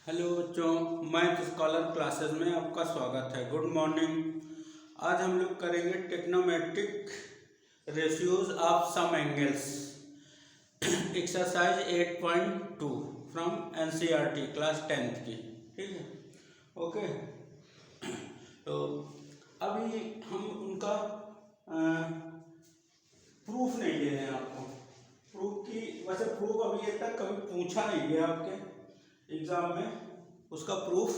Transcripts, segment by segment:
Hello बच्चों, math scholar classes में आपका स्वागत है। Good morning. आज हम लोग करेंगे trigonometric ratios of some angles, exercise 8.2 from NCERT class 10th की। ठीक है, ओके। तो अभी हम उनका प्रूफ नहीं दे रहे हैं आपको। प्रूफ की वैसे प्रूफ अभी तक कभी पूछा नहीं गया आपके एग्जाम में, उसका प्रूफ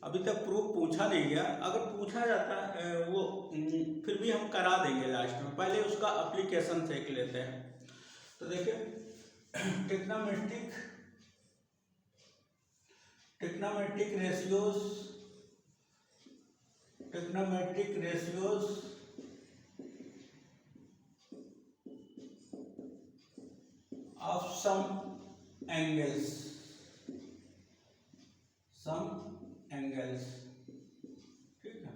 अभी तक प्रूफ पूछा नहीं गया। अगर पूछा जाता है वो फिर भी हम करा देंगे लास्ट में। पहले उसका एप्लीकेशन देख लेते हैं। तो देखिए, trigonometric ratios of some angles, ठीक है।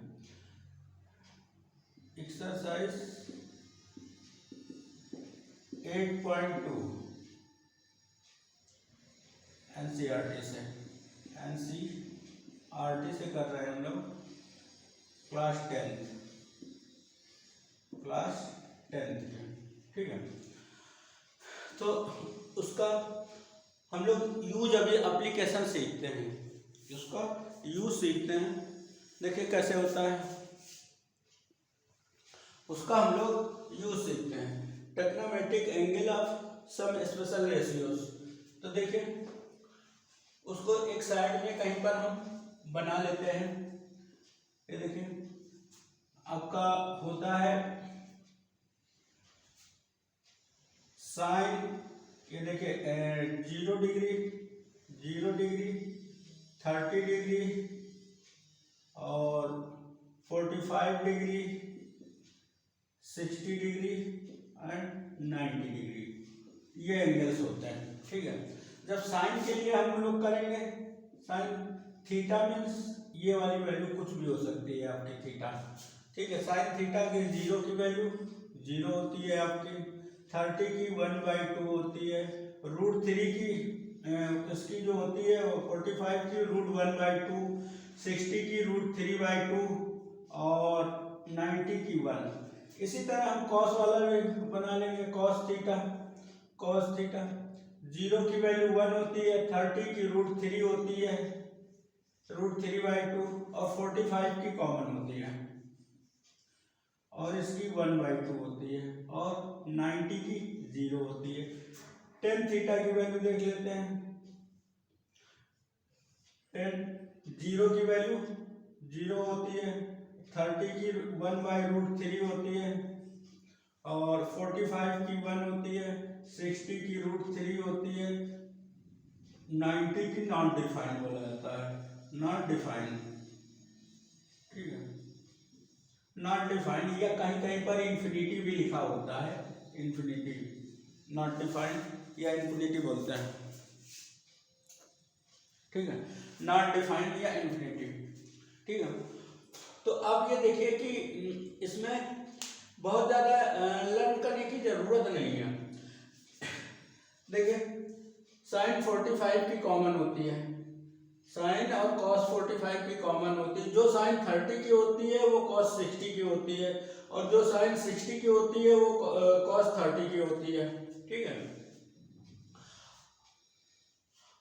एक्सरसाइज 8.2 एनसीईआरटी से कर रहे हैं हम लोग क्लास 10th के, ठीक है। तो उसका हम लोग यूज अभी एप्लीकेशन सीखते हैं, उसका यूज सीखते हैं। देखिए कैसे होता है, उसका हम लोग यूज सीखते हैं। Trigonometric angle of some special ratios. तो देखिए, उसको एक साइड में कहीं पर हम बना लेते हैं। ये देखिए आपका होता है साइन, ये देखिए 0 डिग्री, 30 डिग्री और 45 डिग्री, 60 डिग्री एंड 90 डिग्री, ये एंगल्स होते हैं, ठीक है। जब साइन के लिए हम लोग करेंगे, साइन थीटा मीन्स ये वाली वैल्यू कुछ भी हो सकती है आपकी थीटा, ठीक है। साइन थीटा की 0 की वैल्यू 0 होती है आपकी, 30 की 1/2 होती है, √3 की इसकी जो होती है वो 45 की √1/2, 60 की √3/2 और 90 की 1। इसी तरह हम कॉस वाला भी बना लेंगे, कॉस थीटा 0 की वैल्यू 1 होती है, 30 की √3 होती है, √3/2 और 45 की कॉमन होती है और इसकी 1/2 होती है और 90 की 0 होती है। टेन थीटा की वैल्यू देख लेते हैं। 0 की वैल्यू 0 होती है, 30 की 1/√3 होती है और 45 की 1 होती है, 60 की √3 होती है, 90 की नॉट डिफाइंड बोला जाता है, नॉट डिफाइंड, ठीक है। नॉट डिफाइंड या कहीं कहीं पर इन्फिनिटी भी लिखा होता है, इन्फिनिटी, नॉट डिफाइंड या इन्फिनिटी बोलते हैं, ठीक है। नॉट डिफाइंड या इन्फिनिटी, ठीक है। तो अब ये देखिए कि इसमें बहुत ज़्यादा लर्न करने की ज़रूरत नहीं है। देखिए साइन 45 की कॉमन होती है, साइन और कॉस 45 की कॉमन होती है। जो साइन 30 की होती है वो कॉस 60 की होती है और जो साइन 60 की होती है वो कॉस 30 की होती है, ठीक है।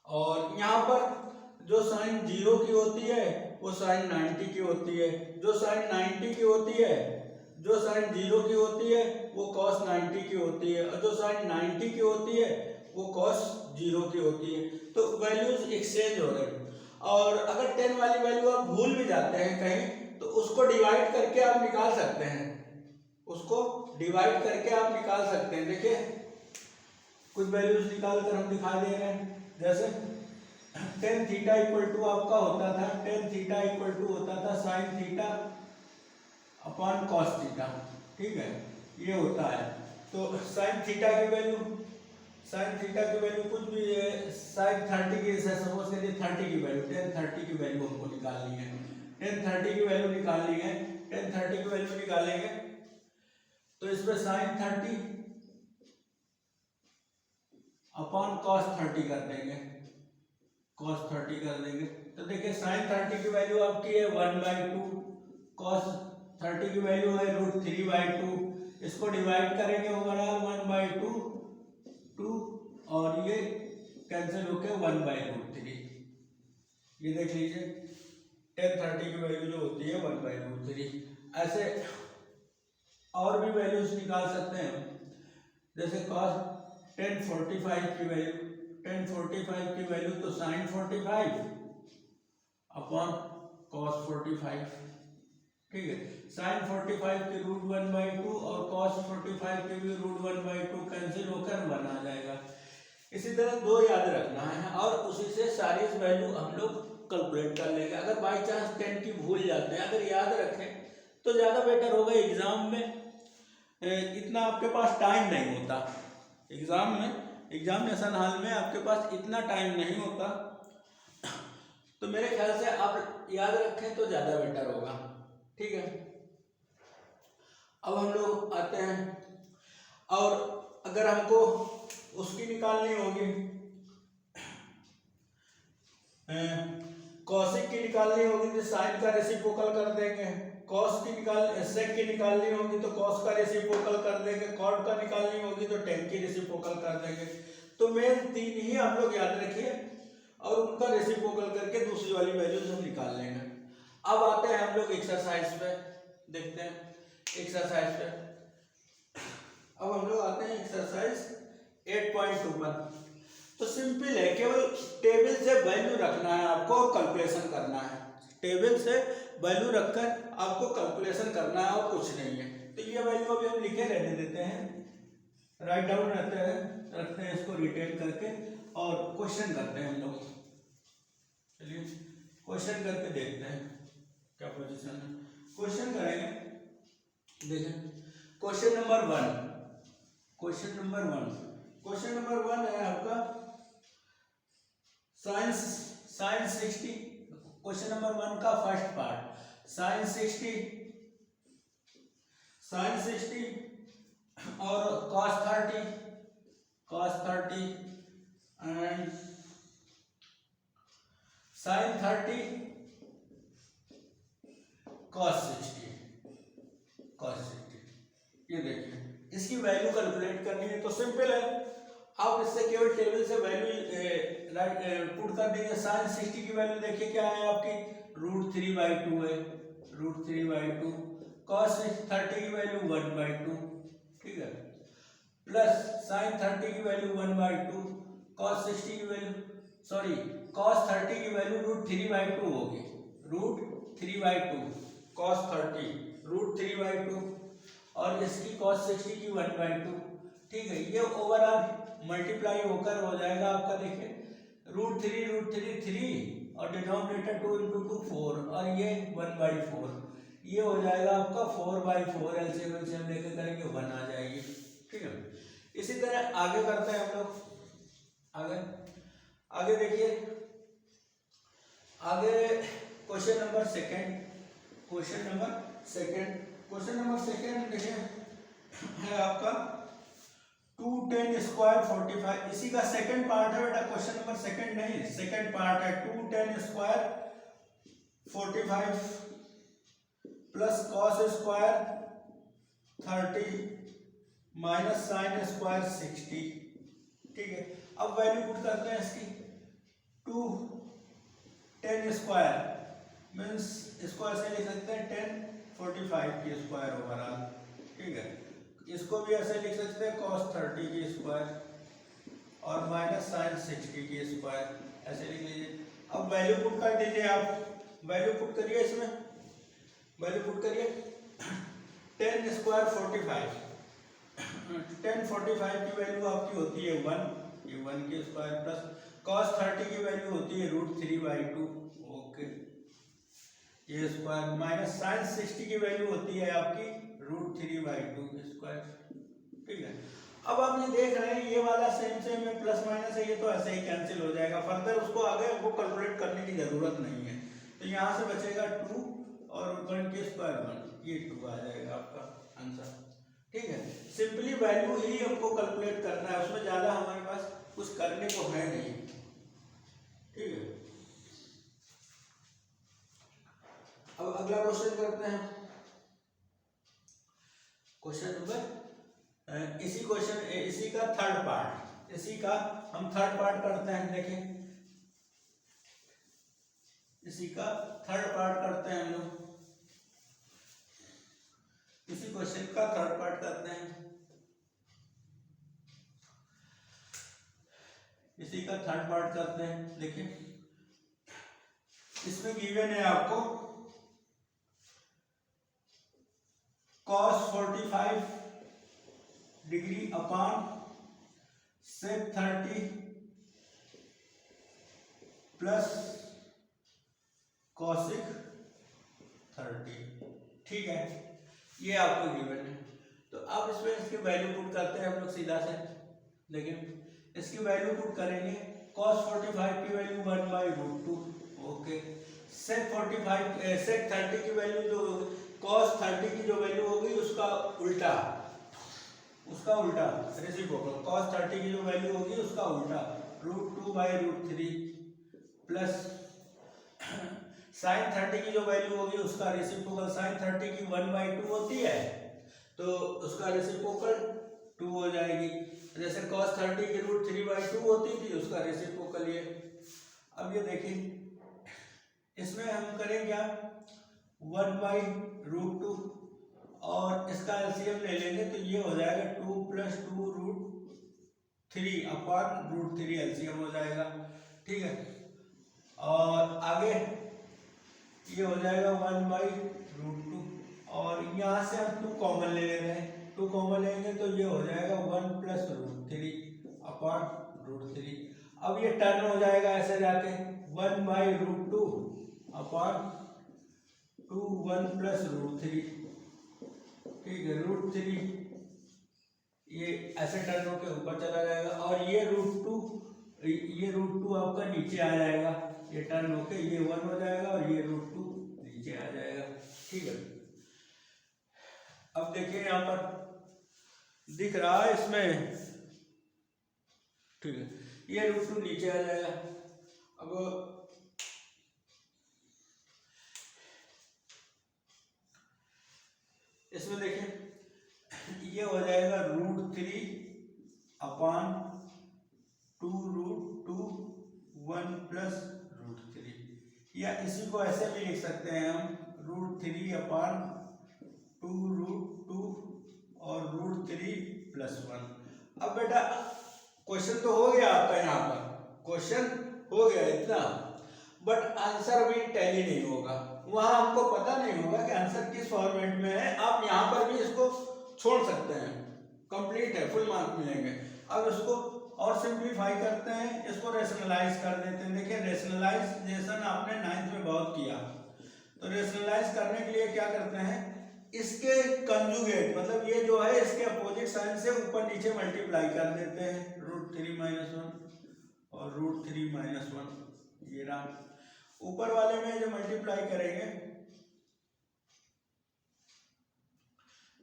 और यहाँ पर जो साइन 0 की होती है वो साइन 90 की होती है, जो साइन 90 की होती है, जो साइन 0 की होती है वो कॉस 90 की होती है और जो साइन 90 की होती है वो कॉस 0 की होती है। तो वैल्यूज एक्सचेंज हो रहे हैं। और अगर 10 वाली वैल्यू आप भूल भी जाते हैं कहीं तो उसको डिवाइड करके आप निकाल सकते हैं, देखिए कुछ वैल्यूज निकाल कर हम दिखा दे रहे हैं। जैसे tan थीटा इक्वल टू आपका होता था, tan थीटा इक्वल टू होता था sine theta upon cos theta, ठीक है, ये होता है। तो साइन थीटा की वैल्यू कुछ भी है, साइन 30 की, सपोज करिए 30 की वैल्यू, tan 30 की वैल्यू हमको निकालनी है, tan 30 की वैल्यू निकालेंगे तो इसमें साइन 30 अपॉन कॉस 30 कर देंगे, cos 30 कर देंगे। तो देखिए sin 30 की वैल्यू आपकी है 1/2, cos 30 की वैल्यू है √3/2। इसको डिवाइड करेंगे ओवरऑल 1/2 2 और ये कैंसिल होके 1/√3। ये देख लीजिए tan 30 की वैल्यू जो होती है 1/√3। ऐसे और भी वैल्यूज निकाल सकते हैं, जैसे cos tan 45 की वैल्यू, tan 45 की वैल्यू तो sin 45 अपॉन cos 45, ठीक है। sin 45 की √1/2 और cos 45 की भी √1/2 कैंसिल होकर 1 आ जाएगा। इसी तरह 2 याद रखना है और उसी से सारी वैल्यू हम लोग कैलकुलेट कर लेंगे। अगर बाई चांस 10 की भूल जाते हैं, अगर याद रखें तो ज़्यादा बेटर होगा। एग्जाम में इतना आपके पास टाइम नहीं होता, एग्जामिनेशन हॉल में आपके पास इतना टाइम नहीं होता, तो मेरे ख्याल से आप याद रखें तो ज़्यादा बेटर होगा, ठीक है। अब हम लोग आते हैं, और अगर हमको उसकी निकालनी होगी, कॉसिक की निकालनी होगी तो साइन का रेसिप्रोकल कर देंगे, कॉस की सेक की निकालनी होगी तो कॉस का रेसिप्रोकल कर देंगे, कॉट का निकालनी होगी तो टेन की रेसिप्रोकल कर देंगे। तो मेन 3 ही आप लोग याद रखिए और उनका रेसिप्रोकल करके दूसरी वाली वैल्यूज हम निकाल लेंगे। अब आते हैं हम लोग एक्सरसाइज पे, देखते हैं एक्सरसाइज पे। अब हम लोग आते हैं एक्सरसाइज 8.21। तो सिंपल है, केवल टेबल से वैल्यू रखना है आपको और कैलकुलेशन करना है। टेबल से वैल्यू रखकर आपको कैलकुलेशन करना है और कुछ नहीं है। तो ये वैल्यू अभी हम लिखे रहने देते हैं, राइट डाउन रखते हैं इसको रिटेन करके और क्वेश्चन करते हैं हम लोग। चलिए क्वेश्चन करके देखते हैं क्या पोजीशन है। क्वेश्चन करेंगे, देखें क्वेश्चन नंबर 1। क्वेश्चन नंबर 1 है आपका साइन 60। क्वेश्चन नंबर 1 का फर्स्ट पार्ट साइन 60 और cos 30 एंड sin 30 cos 60। ये देखिए इसकी वैल्यू कैलकुलेट करनी है तो सिंपल है, आप इससे केवल टेबल से वैल्यू पुट कर देंगे। sin 60 की वैल्यू देखिए क्या है आपकी √3/2 है, √3/2। cos 30 की वैल्यू 1/2, ठीक है, प्लस sin 30 की वैल्यू 1/2, cos 60 की वैल्यू cos 30 की वैल्यू √3/2 होगी, √3/2 cos 30 √3/2 और इसकी cos 60 की 1/2, ठीक है। ये ओवरऑल मल्टीप्लाई होकर हो जाएगा आपका, देखिए √3 3 और डिनोमिनेटर 2 × 2 4 और ये 1/4, ये हो जाएगा आपका 4/4। एलसीएम लेकर करेंगे 1 आ जाएगी, ठीक है। इसी तरह आगे करते हैं हम लोग। आगे देखिए, आगे क्वेश्चन नंबर सेकेंड देखिए है आपका 2 tan स्क्वायर 45। इसी का सेकंड पार्ट है बेटा, क्वेश्चन नंबर सेकंड नहीं, सेकंड पार्ट है। 2 tan square 45 plus cos square 30 minus sin square 60, ठीक है। अब वैल्यू पुट करते हैं इसकी। 2 tan स्क्वायर मीन्स इसको ऐसे लिख सकते हैं 10 45 की स्क्वायर ओवरऑल, ठीक है। इसको भी ऐसे लिख सकते हैं cos 30 की स्क्वायर और माइनस sin 60 की स्क्वायर, ऐसे लिख लीजिए। अब वैल्यू पुट कर दीजिए, आप वैल्यू पुट करिए, इसमें वैल्यू पुट करिए। 10 स्क्वायर 45, 10 45 की वैल्यू आपकी होती है 1, ये 1 की स्क्वायर प्लस cos 30 की वैल्यू होती है √3/2, ओके, ये स्क्वायर माइनस sin 60 की वैल्यू होती है आपकी √3/2 स्क्वायर, ठीक है। अब आप ये देख रहे हैं ये वाला सेम में प्लस माइनस है, ये तो ऐसे ही कैंसिल हो जाएगा, फर्दर उसको आगे वो कैलकुलेट करने की जरूरत नहीं है। तो यहाँ से बचेगा 2 और 1 की स्क्वायर 1, ये 2 आ जाएगा आपका आंसर, ठीक है। सिंपली वैल्यू ही हमको कैलकुलेट करना है, उसमें ज़्यादा हमारे पास कुछ करने को है नहीं, ठीक है। अब अगला क्वेश्चन करते हैं, क्वेश्चन नंबर इसी का थर्ड पार्ट, इसी का हम थर्ड पार्ट करते हैं। देखें, इसी का थर्ड पार्ट करते हैं हम लोग, इसी क्वेश्चन का थर्ड पार्ट करते हैं, इसी का थर्ड पार्ट करते हैं। देखिए, इसमें गिवन है आपको cos 45 degree upon sec 30 plus cosic 30, ठीक है, ये आपको गिवन है। तो अब इसमें इसकी वैल्यू पुट करते हैं हम लोग सीधा से। देखिए, इसकी वैल्यू पुट करेंगे, cos 45 की वैल्यू 1/√2, ओके। sec 30 की वैल्यू जो cos 30 की जो वैल्यू होगी उसका उल्टा रेसिप्रोकल, cos 30 की जो वैल्यू होगी उसका उल्टा √2/√3 प्लस sin 30 की जो वैल्यू होगी उसका रेसिप्रोकल, sin 30 की 1/2 होती है तो उसका रेसिप्रोकल 2 हो जाएगी। जैसे cos 30 की √3/2 होती थी, उसका रेसिप्रोकल ये। अब ये देखिए, इसमें हम करें क्या, 1/√2 और इसका एलसीएम ले लेंगे तो ये हो जाएगा 2 + 2√3 अपॉन √3 एलसीएम हो जाएगा, ठीक है। और आगे ये हो जाएगा 1/√2 और यहाँ से हम 2 कॉमन ले ले रहे हैं, 2 कॉमन लेंगे तो ये हो जाएगा 1 + √3 अपॉन √3। अब ये टर्न हो जाएगा ऐसे जाके 1/√2 अपॉन 2 1 + √3, ठीक है, √3 ये ऐसे टर्न होकर ऊपर चला जाएगा और ये √2 आपका नीचे आ जाएगा, ये टर्न होके ये 1 हो जाएगा और ये √2 नीचे आ जाएगा, ठीक है। अब देखिए यहाँ पर दिख रहा है इसमें, ठीक है, ये √2 नीचे आ जाएगा। अब इसमें देखिए, ये हो जाएगा √3 अपॉन 2√2 1 + √3, या इसी को ऐसे भी लिख सकते हैं हम, √3 अपॉन 2√2 और √3 + 1। अब बेटा क्वेश्चन तो हो गया आपका, यहाँ पर क्वेश्चन हो गया इतना, बट आंसर भी टैली नहीं होगा, वहां हमको पता नहीं होगा कि आंसर किस फॉर्मेट में है। आप यहाँ पर भी इसको छोड़ सकते हैं, कंप्लीट है, फुल मार्क मिलेंगे। अब इसको और सिंप्लीफाई करते हैं, इसको रेशनलाइज कर देते हैं। देखिए, रेशनलाइजेशन आपने 9th में बहुत किया, तो रेशनलाइज करने के लिए क्या करते हैं, इसके कंजुगेट मतलब ये जो है इसके अपोजिट साइन से ऊपर नीचे मल्टीप्लाई कर देते हैं, √3 - 1 और √3 - 1, ये रहा। ऊपर वाले में जो मल्टीप्लाई करेंगे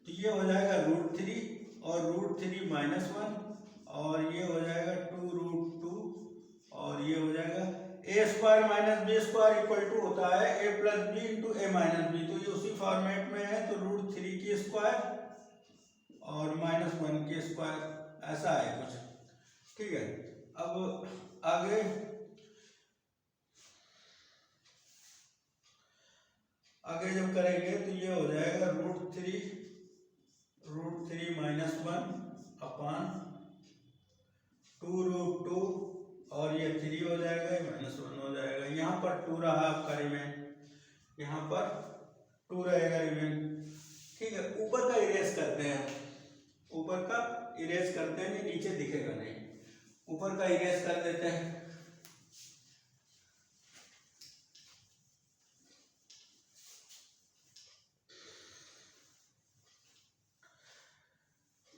तो ये हो जाएगा √3 और √3 - 1 और ये हो जाएगा 2√2 और ये हो जाएगा a² - b² होता है a + b × a - b, तो ये उसी फॉर्मेट में है, तो √3² और -1² ऐसा है कुछ, ठीक है। अब आगे जब करेंगे तो ये हो जाएगा √3 - 1 अपॉन 2√2 और ये 3 हो जाएगा, ये -1 हो जाएगा। यहाँ पर 2 रहा आपका रिमेन, यहाँ पर 2 रहेगा रिमेन, ठीक है। ऊपर का इरेज करते हैं, ऊपर का इरेज करते हैं, नीचे दिखेगा नहीं, ऊपर का इरेज कर देते हैं।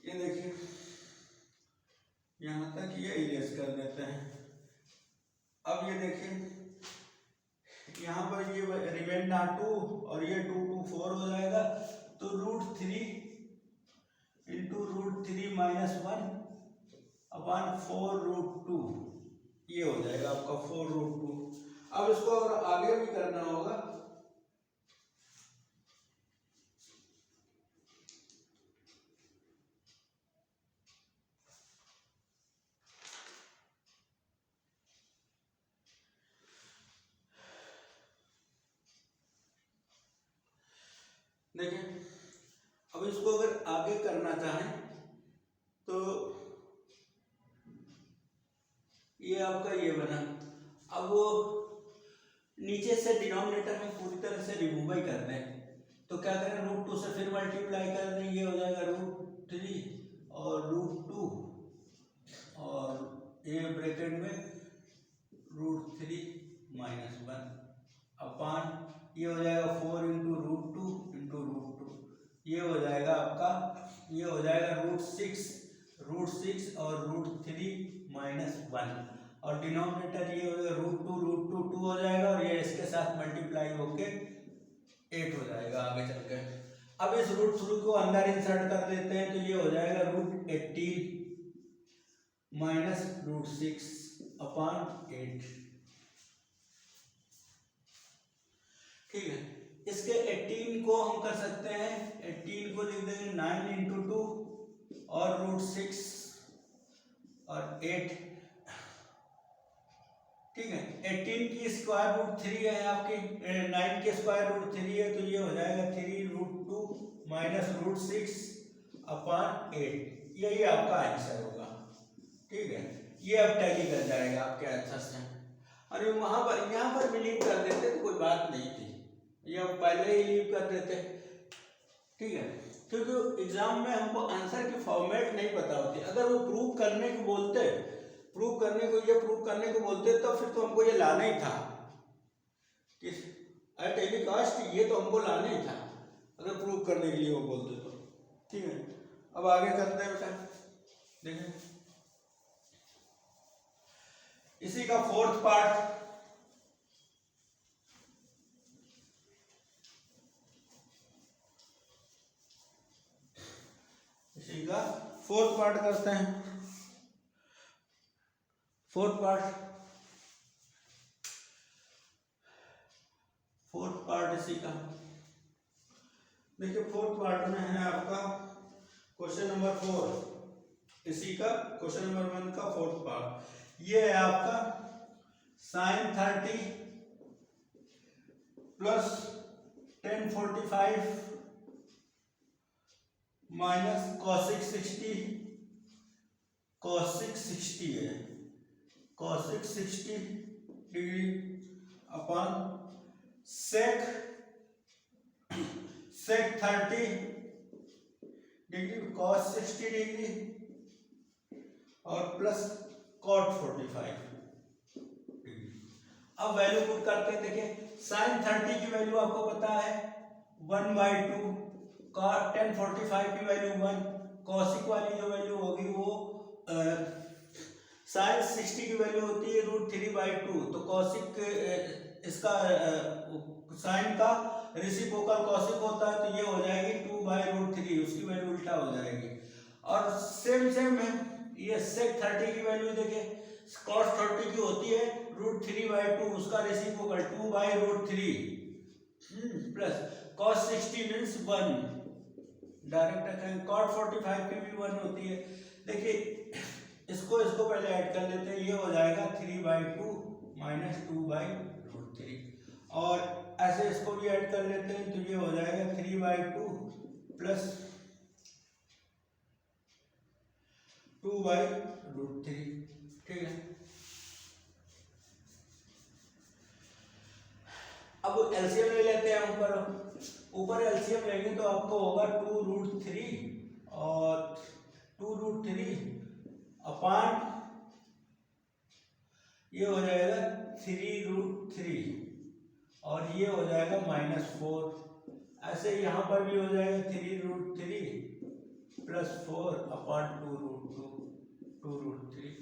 ये देखिए, यहां तक ये इरेज कर देते हैं। अब ये देखिए, यहाँ पर ये रिमेन 2 और ये 2 2 4 हो जाएगा, तो √3 × √3 - 1 अपॉन 4√2 ये हो जाएगा आपका आपका 4√2। अब इसको अगर आगे भी करना होगा, देखिए अब इसको अगर आगे करना चाहें तो ये आपका ये बना। अब वो नीचे से डिनोमिनेटर में पूरी तरह से रिमूव ही कर दें, तो क्या करें, √2 से फिर मल्टीप्लाई कर दें, ये हो जाएगा √3 और √2 और ये ब्रैकेट में √3 - 1 अपान ये हो जाएगा 4 × √2 × √2, ये हो जाएगा आपका, ये हो जाएगा √6 और √3 - 1 और डिनोमिनेटर ये हो जाएगा √2 2 हो जाएगा और ये इसके साथ मल्टीप्लाई होके 8 हो जाएगा आगे चल के। अब इस √3 को अंदर इंसर्ट कर देते हैं, तो ये हो जाएगा √18 - √6 अपान 8। ठीक है, इसके 18 को हम कर सकते हैं, 18 को लिख देंगे 9 × 2 और √6 और 8। ठीक है, 18 की स्क्वायर √3 है आपकी, 9 की स्क्वायर √3 है, तो ये हो जाएगा 3√2 - √6 अपान 8। यही आपका आंसर होगा। ठीक है, ये अब टैली कर जाएगा आपके आंसर से। अरे वहां पर यहाँ पर भी लीव कर देते तो कोई बात नहीं थी, ये पहले ही लीव कर देते। ठीक है, क्योंकि एग्जाम में हमको आंसर की फॉर्मेट नहीं पता होती। अगर वो प्रूव करने को बोलते, प्रूव करने को बोलते तो फिर तो हमको ये लाना ही था कि एट एनी कॉस्ट, ये तो हमको लाना ही था अगर प्रूव करने के लिए वो बोलते तो। ठीक है, अब आगे करते हैं बेटा। देखिए इसी का फोर्थ पार्ट, इसी का फोर्थ पार्ट करते हैं। फोर्थ पार्ट इसी का, देखिए फोर्थ पार्ट में है आपका क्वेश्चन नंबर 4, इसी का क्वेश्चन नंबर 1 का फोर्थ पार्ट। ये है आपका sin 30 plus tan 45 minus cosec 60 है, cosec 60 degree upon sec 30 degree cos 60 degree और प्लस cot 45 डिग्री। अब वैल्यू पुट करते हैं। देखिए sin 30 की वैल्यू आपको पता है 1/2, tan 45 की वैल्यू 1, cosec वाली जो वैल्यू होगी वो sin 60 की वैल्यू होती है √3/2, तो cosec इसका साइन का रेसिप्रोकल cosec होता है, तो ये हो जाएगी 2/√3, उसकी वैल्यू उल्टा हो जाएगी। और सेम है ये sec 30 की वैल्यू, देखिए cos 30 की होती है √3/2, उसका reciprocal 2/√3 plus cos 60 means 1, direct रखेंगे। cot 45 की भी 1 होती है। देखिए इसको पहले ऐड कर लेते हैं, ये हो जाएगा 3/2 माइनस 2/√3 और ऐसे इसको भी ऐड कर लेते हैं, तो ये हो जाएगा 3/2 प्लस 2/√3। ठीक है, अब एलसीएम ले लेते हैं। ऊपर एलसीएम लेंगे तो आपको होगा 2√3 और 2√3 अपान ये हो जाएगा 3√3 और ये हो जाएगा -4। ऐसे यहाँ पर भी हो जाएगा 3√3 प्लस 4 अपान 2√3।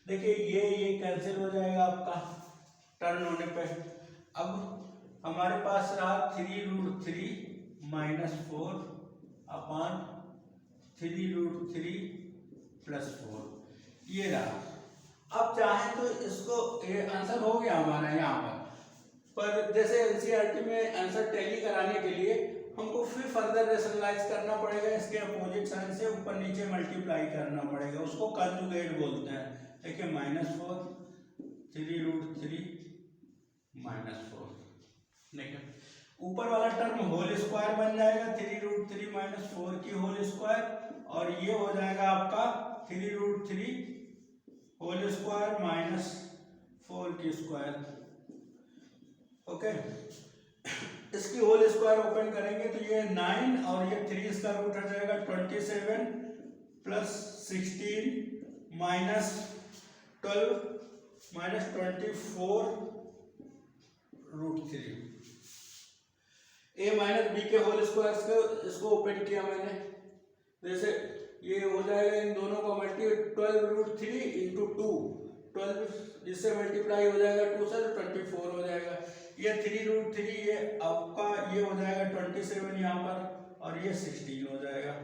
देखिए ये कैंसिल हो जाएगा आपका टर्न होने पे। अब हमारे पास रहा 3√3 -4 अपान 3√3 प्लस 4, ये रहा। अब चाहे तो इसको ये आंसर हो गया हमारा यहाँ पर जैसे एनसीईआरटी में आंसर टैली कराने के लिए हमको फिर फर्दर रेशनलाइज करना पड़ेगा, इसके अपोजिट साइन से ऊपर नीचे मल्टीप्लाई करना पड़ेगा, उसको कंजुगेट बोलते हैं। देखिए -4 3√3 -4, देखिए ऊपर वाला टर्म होल स्क्वायर बन जाएगा 3√3 -4 की होल स्क्वायर, और ये हो जाएगा आपका 3√3 होल स्क्वायर -4 की स्क्वायर। ओके, इसकी होल स्क्वायर ओपन करेंगे तो ये 9 और ये 3, इसका रूट हट जाएगा 27 plus 16 minus 12 minus 24√3। a minus b के होल स्क्वायर इसको ओपन किया मैंने, जैसे ये हो जाएगा इन दोनों का मल्टी 12√3 इंटू 2, 12 इससे मल्टीप्लाई हो जाएगा 2 से, 24 हो जाएगा। ये 3√3 ये आपका ये हो जाएगा 27 यहाँ पर, और ये 16 हो जाएगा।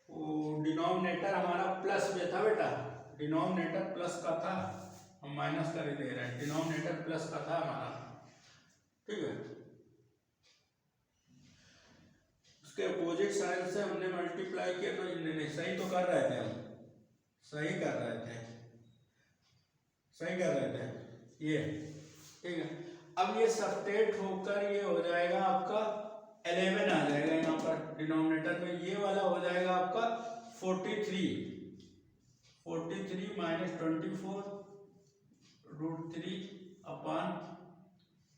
वो डिनोमिनेटर हमारा प्लस में था बेटा, डिनोमिनेटर प्लस का था, हम माइनस कर ही दे रहे हैं, डिनोमिनेटर प्लस का था हमारा, ठीक है। उसके अपोजिट साइड से हमने मल्टीप्लाई किया तो नहीं, सही तो कर रहे थे हम, सही कर रहे थे, सही कर रहे थे ये, ठीक है। अब ये सब्ट्रैक्ट होकर ये हो जाएगा आपका 11 आ जाएगा यहाँ पर डिनोमिनेटर में, ये वाला हो जाएगा आपका 43 माइनस 24√3 अपॉन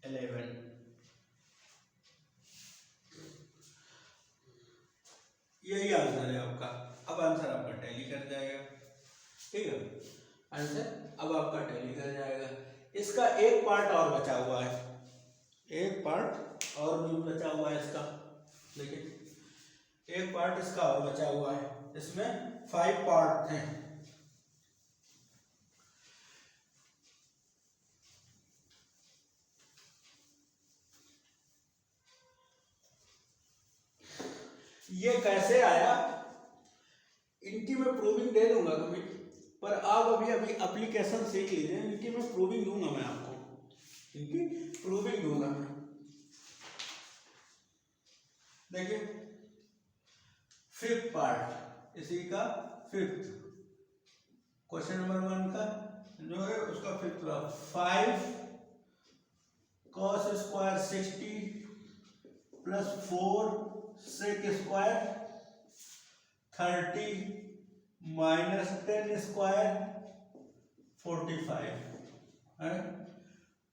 11। यही आंसर है आपका। अब आंसर आपका टैली कर जाएगा, ठीक है, आंसर अब आपका टैली कर जाएगा। इसका एक पार्ट और बचा हुआ है, एक पार्ट और भी बचा हुआ है इसका, देखिए एक पार्ट इसका और बचा हुआ है, इसमें 5 पार्ट थे। ये कैसे आया इनकी मैं प्रूविंग दे दूंगा कभी, पर आप अभी एप्लीकेशन सीख लीजिए, इनकी मैं प्रूविंग दूंगा, मैं आपको इनकी प्रूविंग दूंगा मैं। देखिए 5th पार्ट इसी का 5th क्वेश्चन नंबर 1 का जो है उसका 5th part, 5 cos square 60 plus 4 sec square 30 minus 10 square 45 है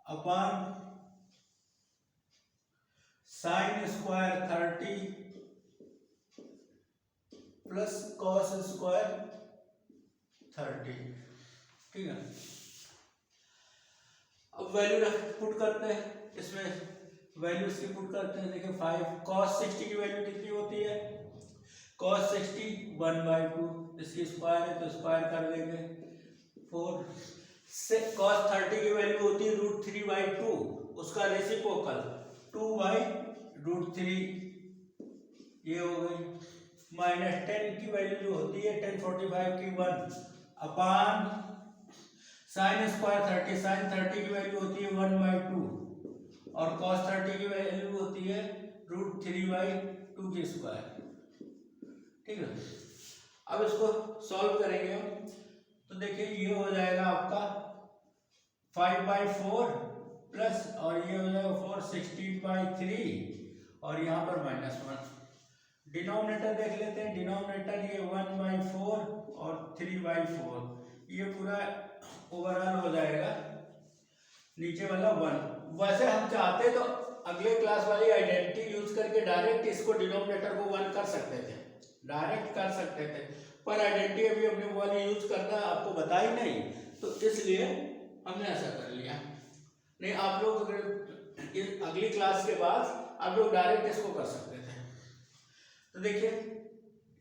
upon sine square 30 plus cos square 30, ठीक है। अब वैल्यू पुट करते हैं, इसमें वैल्यू इसकी पुट करते हैं। देखिए 5 cos 60 की वैल्यू कितनी होती है, cos 60 1/2, इसकी स्क्वायर है तो स्क्वायर कर देंगे 4 से। cos 30 की वैल्यू होती है √3/2, उसका रेसिप्रोकल 2/√3, ये हो गई। माइनस 10 की वैल्यू जो होती है 1045 की 1 अपान साइन स्क्वायर 30, साइन 30 की वैल्यू होती है 1/2 और cos 30 की वैल्यू होती है √3/2 की स्क्वायर, ठीक है। अब इसको सॉल्व करेंगे हम, तो देखिए ये हो जाएगा आपका 5/4 प्लस और ये हो जाएगा 4 16/3 और यहाँ पर -1। डिनोमिनेटर देख लेते हैं, डिनोमिनेटर ये 1/4 और 3/4, ये पूरा ओवरऑल हो जाएगा नीचे वाला 1। वैसे हम चाहते तो अगले क्लास वाली आइडेंटिटी यूज करके डायरेक्ट इसको डिनोमिनेटर को 1 कर सकते थे, डायरेक्ट कर सकते थे, पर आइडेंटिटी अभी हमने वो वाली यूज करना आपको बताई नहीं, तो इसलिए हमने ऐसा कर लिया। नहीं आप लोग अगर अगली क्लास के बाद आप लोग डायरेक्ट इसको कर सकते थे। तो देखिए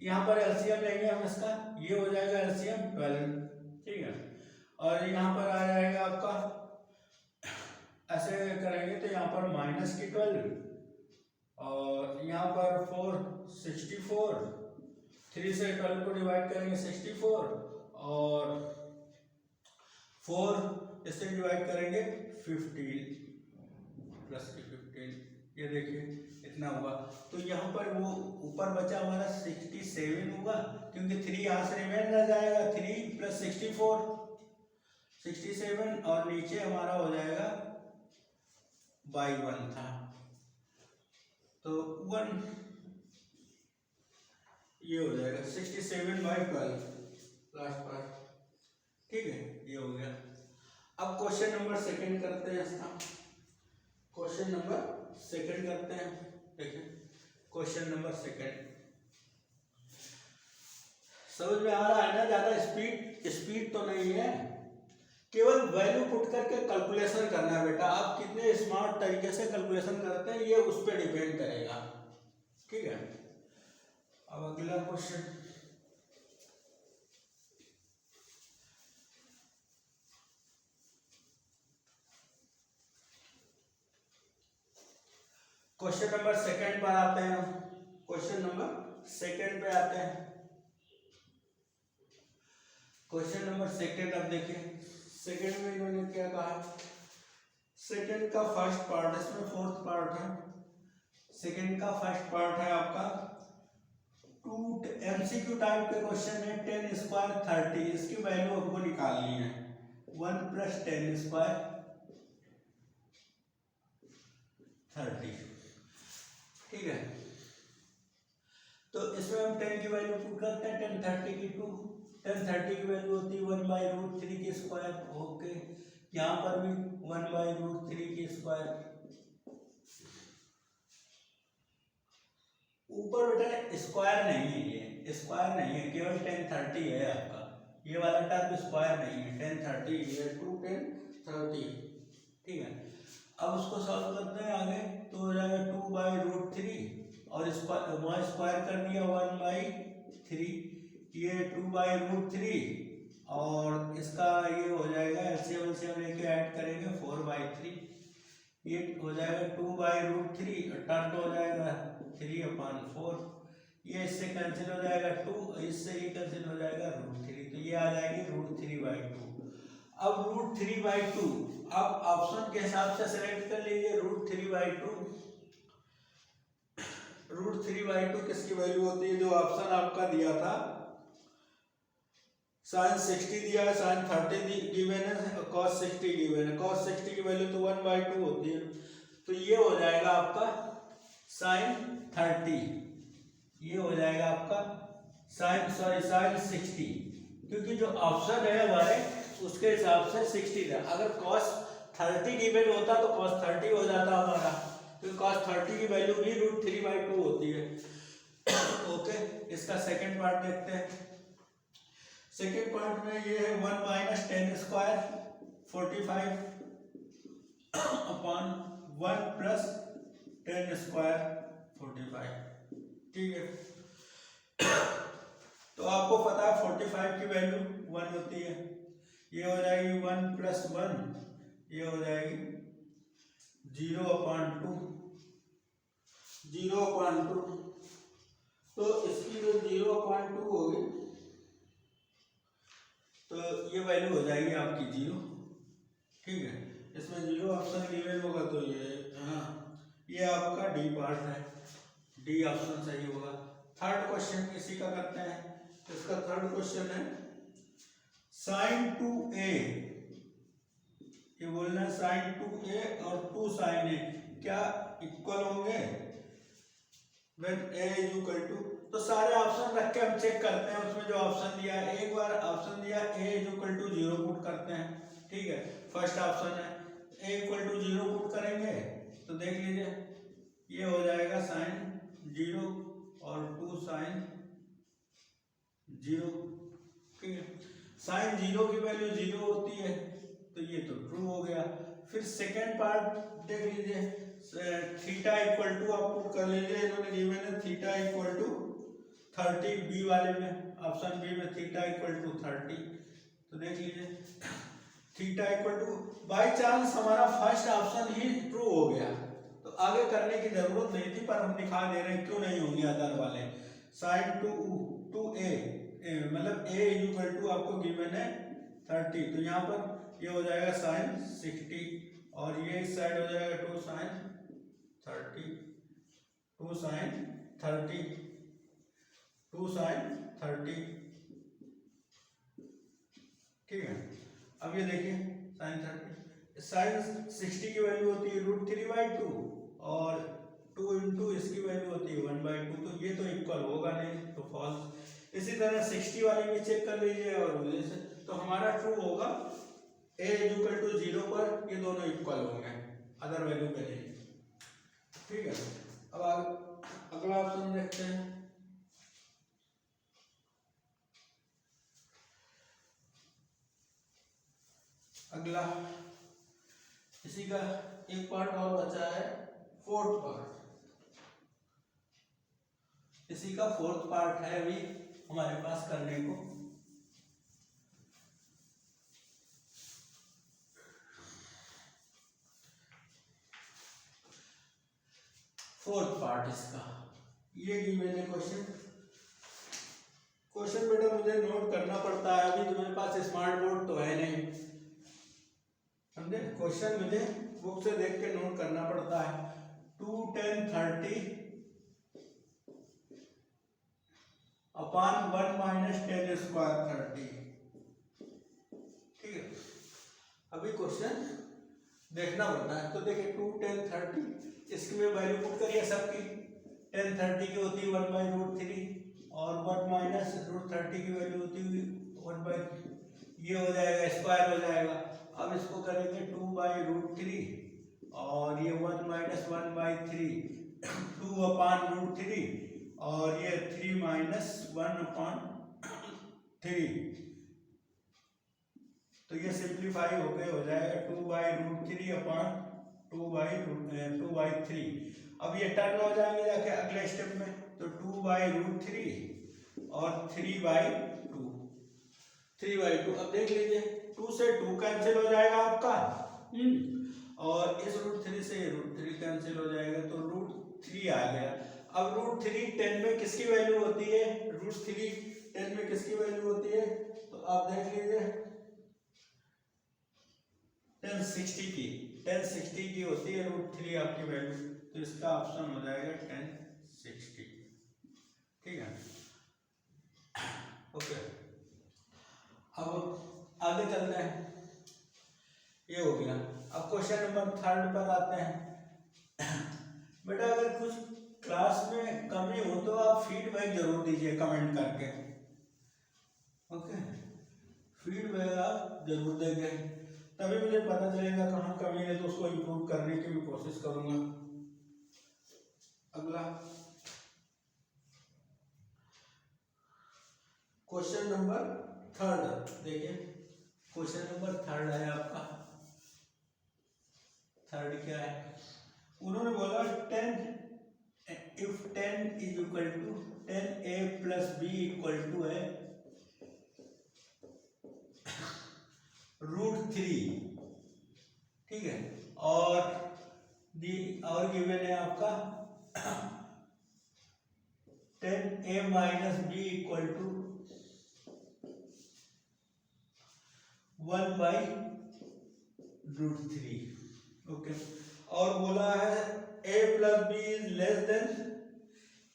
यहाँ पर एलसीएम लेंगे हम इसका, ये हो जाएगा एलसीएम 12, ठीक है, और यहाँ पर आ जाएगा आपका, ऐसे करेंगे तो यहाँ पर -12 और यहाँ पर 4 64, 3 से 12 को डिवाइड करेंगे 64 और 4 इससे डिवाइड करेंगे 15 प्लस की 15, ये देखिए इतना हुआ। तो यहाँ पर वो ऊपर बचा हमारा 67 होगा, क्योंकि 3 यहाँ से रिमेन रह जाएगा, 3 प्लस 64 67, और नीचे हमारा हो जाएगा बाई 1 था तो 1, ये हो जाएगा 67/12 लास्ट पार्ट। ठीक है, ये हो गया। अब क्वेश्चन नंबर सेकंड करते हैं इसका। क्वेश्चन नंबर सेकंड करते हैं। देखिए क्वेश्चन नंबर सेकंड समझ में आ रहा है ना? ज्यादा स्पीड तो नहीं है, केवल वैल्यू पुट करके कैलकुलेशन करना है बेटा। आप कितने स्मार्ट तरीके से कैलकुलेशन करते हैं ये उस पर डिपेंड करेगा। ठीक है, अब अगला क्वेश्चन। क्वेश्चन नंबर सेकंड पर आते हैं। क्वेश्चन नंबर सेकंड पे आते हैं। क्वेश्चन नंबर सेकंड, अब देखिए सेकंड में इन्होंने क्या कहा। सेकंड का फर्स्ट पार्ट, इसमें फोर्थ पार्ट है। सेकंड का फर्स्ट पार्ट है आपका 2 MCQ टाइप के क्वेश्चन है। 10 स्क्वायर 30, इसकी वैल्यू आपको निकालनी है। 1 + 10 स्क्वायर 30। ठीक है, तो इसमें हम 10 की वैल्यू पुट करते हैं। 10 30 की 2, 10 30 की वैल्यू होती है 1/√3 की स्क्वायर। ओके, यहाँ पर भी 1/√3 की स्क्वायर। ऊपर बेटा स्क्वायर नहीं है, ये स्क्वायर नहीं है, केवल 10 30 है आपका। ये वाला टर्म स्क्वायर नहीं है। 10 30 है 2 10 30। ठीक है, अब उसको सॉल्व करते हैं आगे, तो हो जाएगा 2/√3 और वहाँ स्क्वायर कर दिया 1/3, ये 2/√3 और इसका ये हो जाएगा एलसीएम लेके ऐड करेंगे 4/3, ये हो जाएगा 2/√3 और टर्न हो जाएगा 3/4। ये इससे कैंसिल हो जाएगा 2, इससे ये कैंसिल हो जाएगा √3, तो ये आ जाएगी √3/2। अब √3/2 आप ऑप्शन के हिसाब से सेलेक्ट कर लीजिए। √3/2 किसकी वैल्यू होती है? जो ऑप्शन आपका दिया था, sin 60 दिया है, sin 30 गिवन है, cos 60 गिवन है। cos 60 की वैल्यू तो 1/2 होती है, तो ये हो जाएगा आपका sin 30, ये हो जाएगा आपका sin 60, क्योंकि जो ऑप्शन है हमारे उसके हिसाब से 60 था। अगर cos 30 गिवन होता तो cos 30 हो जाता हमारा, क्योंकि cos 30 की वैल्यू भी √3/2 होती है। ओके, इसका सेकंड पार्ट देखते हैं। सेकंड पार्ट में ये है 1 - 10 स्क्वायर 45 अपॉन 1 + 10 स्क्वायर 45। ठीक है, तो आपको पता है 45 की वैल्यू 1 होती है। ये हो जाएगी 1 + 1, ये हो जाएगी 0/2, 0/2। तो इसकी जो 0/2 होगी तो ये वैल्यू हो जाएगी आपकी 0। ठीक है, इसमें 0 ऑप्शन गिवन होगा, तो ये ये आपका डी पार्ट है, डी ऑप्शन सही होगा। थर्ड क्वेश्चन इसी का करते हैं। इसका थर्ड क्वेश्चन है sin 2a, ये बोलना है sin 2a और 2 sin a क्या इक्वल होंगे when a = 2। तो सारे ऑप्शन रख के हम चेक करते हैं। उसमें जो ऑप्शन दिया है, एक बार ऑप्शन दिया a = 0 पुट करते हैं। ठीक है, फर्स्ट ऑप्शन है a = 0 पुट करेंगे तो देख लीजिए ये हो जाएगा sin 0 और 2 sin 0। ठीक है, sin 0 की वैल्यू 0 होती है, तो ये तो ट्रू हो गया। फिर सेकेंड पार्ट देख लीजिए, थीटा = आप पुट कर लीजिए। इन्होंने गिवन है थीटा = 30, बी वाले में, ऑप्शन बी में थीटा = 30, तो देख लीजिए थीटा बाई चांस हमारा फर्स्ट ऑप्शन ही ट्रू हो गया, तो आगे करने की जरूरत नहीं थी, पर हम दिखा दे रहे हैं क्यों नहीं होंगे अदर वाले। sin 2a मतलब a = आपको गिवन है 30, तो यहाँ पर ये हो जाएगा साइन 60 और ये इस साइड हो जाएगा 2 साइन 30, 2 साइन 30, 2 साइन 30। ठीक है, अब ये देखिए साइन 30, साइन 60 की वैल्यू होती है √3/2 और 2 इंटू इसकी वैल्यू होती है 1/2, तो ये तो इक्वल होगा नहीं, तो फॉल्स। इसी तरह 60 वाली भी चेक कर लीजिए और जैसे तो हमारा ट्रू होगा, a = 0 पर ये दोनों इक्वल होंगे, अदर वैल्यू पे नहीं। ठीक है, अब अगला ऑप्शन देखते हैं। अगला इसी का एक पार्ट और बचा है, फोर्थ पार्ट। इसी का फोर्थ पार्ट है अभी हमारे पास करने को। फोर्थ पार्ट इसका ये गिवन है क्वेश्चन बेटा मुझे नोट करना पड़ता है, अभी तुम्हारे पास स्मार्ट बोर्ड तो है नहीं, समझे। क्वेश्चन मुझे बुक से देख के नोट करना पड़ता है। 2 10 30 अपॉन 1 - 10 स्क्वायर 30। ठीक है, अभी क्वेश्चन देखना पड़ता है, तो देखिए 2 10 30 इसकी में वैल्यू पुट करिए सबकी। 10 30 की होती है 1/√3 और 1 - √30 की वैल्यू होती है 1/, ये हो जाएगा स्क्वायर हो जाएगा। अब इसको करेंगे 2/√3 और ये 1 - 1/3 2/√3 और ये 3 - 1/3, तो ये सिंप्लीफाई होके हो जाएगा 2/√3 अपॉन 2/3। अब ये टर्न हो जाएंगे जाके अगले स्टेप में, तो 2/√3 और 3/2। अब देख लीजिए 2 से 2 कैंसिल हो जाएगा आपका, और इस √3 से √3 कैंसिल हो जाएगा, तो √3 आ गया। अब √3 10 में किसकी वैल्यू होती है, √3 10 में किसकी वैल्यू होती है, तो आप देख लीजिए 1060 की होती है √3 आपकी वैल्यू, तो इसका ऑप्शन हो जाएगा 1060। ठीक है, ओके। अब आगे चलते हैं, ये हो गया। अब क्वेश्चन नंबर 3 पर आते हैं। बेटा अगर कुछ क्लास में कमी हो तो आप फीडबैक जरूर दीजिए कमेंट करके, ओके। फीडबैक आप जरूर देंगे, तभी मुझे पता चलेगा कहाँ कमी है, तो उसको इम्प्रूव करने की भी कोशिश करूंगा। अगला क्वेश्चन नंबर 3 देखिए, क्वेश्चन नंबर 3 है आपका। 3 क्या है, उन्होंने बोला 10 if 10 = 10a + b = है √3। ठीक है, और गिवन है आपका 10a - b = 1/√3। ओके, और बोला है a + b <,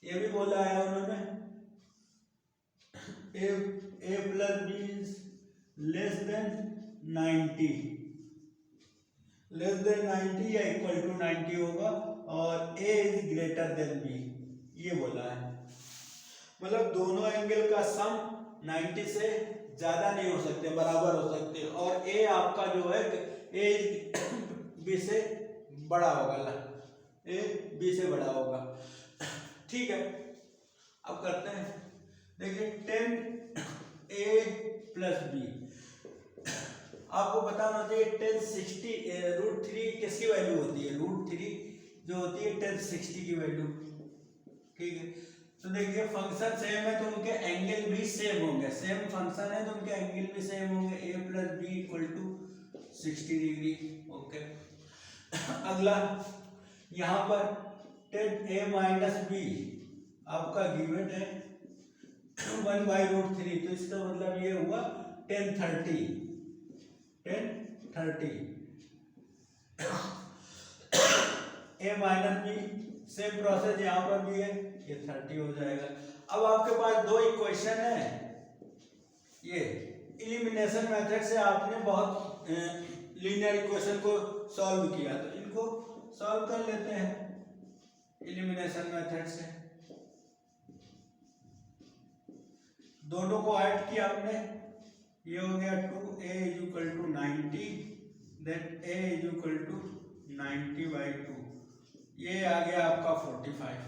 ये भी बोला है उन्होंने a + b <90 या = 90 होगा, और a > b, ये बोला है। मतलब दोनों एंगल का सम 90 से ज्यादा नहीं हो सकते, बराबर हो सकते, और a आपका जो है a b से बड़ा होगा, a b से बड़ा होगा। ठीक है, अब करते हैं, देखिए 10a + b, आपको बताना चाहिए 1060 √3 किसकी वैल्यू होती है, √3 जो होती है 1060 की वैल्यू। ठीक है, तो देखिए फंक्शन सेम है तो उनके एंगल भी सेम होंगे, सेम फंक्शन है तो उनके एंगल भी सेम होंगे, a + b = 60 डिग्री। ओके, अगला यहाँ पर 10a - b आपका गिवन है 1/√3, तो इसका मतलब ये हुआ 1030। 30, a minus b, same process यहाँ पर भी है, ये 30 हो जाएगा। अब आपके पास दो इक्वेशन है, ये इलिमिनेशन मेथड से आपने बहुत लीनियर इक्वेशन को सॉल्व किया, तो इनको सॉल्व कर लेते हैं इलिमिनेशन मेथड से। दोनों को ऐड किया आपने, ये हो गया 2a is equal to 90, then a is equal to 90/2, ये आ गया आपका 45।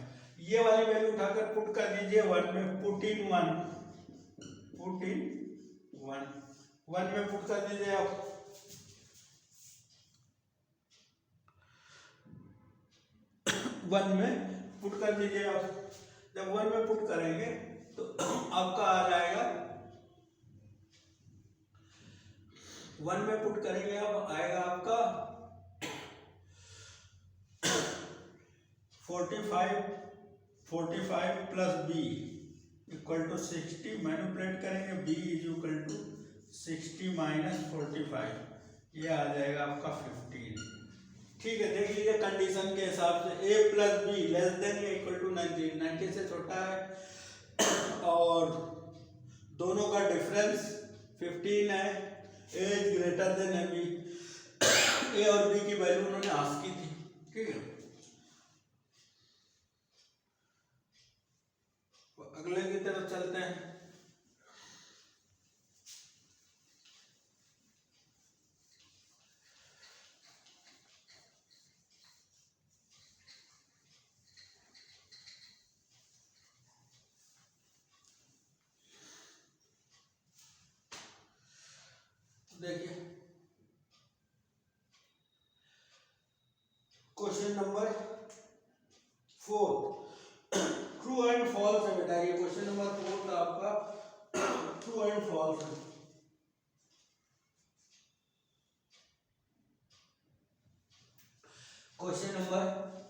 ये वाली वैल्यू उठाकर पुट कर दीजिए 1 में, पुट इन 1 में पुट कर दीजिए आप। वन में पुट कर दीजिए आप। जब 1 में पुट करेंगे तो आपका आ जाएगा, 1 में पुट करेंगे अब आएगा आपका 45 plus B equal to 60, manipulate करेंगे, B is equal to 60 minus 45, ये आ जाएगा आपका 15। ठीक है, देख लीजिए कंडीशन के हिसाब से a plus be less than या इक्वल टू 90, 90 से छोटा है और दोनों का डिफरेंस 15 है, a is greater than b, a और b की वैल्यू उन्होंने आस्क की थी। ठीक है, अगले की तरफ चलते हैं। देखिए question number 4, true and false है बेटा, ये क्वेश्चन नंबर 4 था आपका, ट्रू एंड फॉल्स है। क्वेश्चन नंबर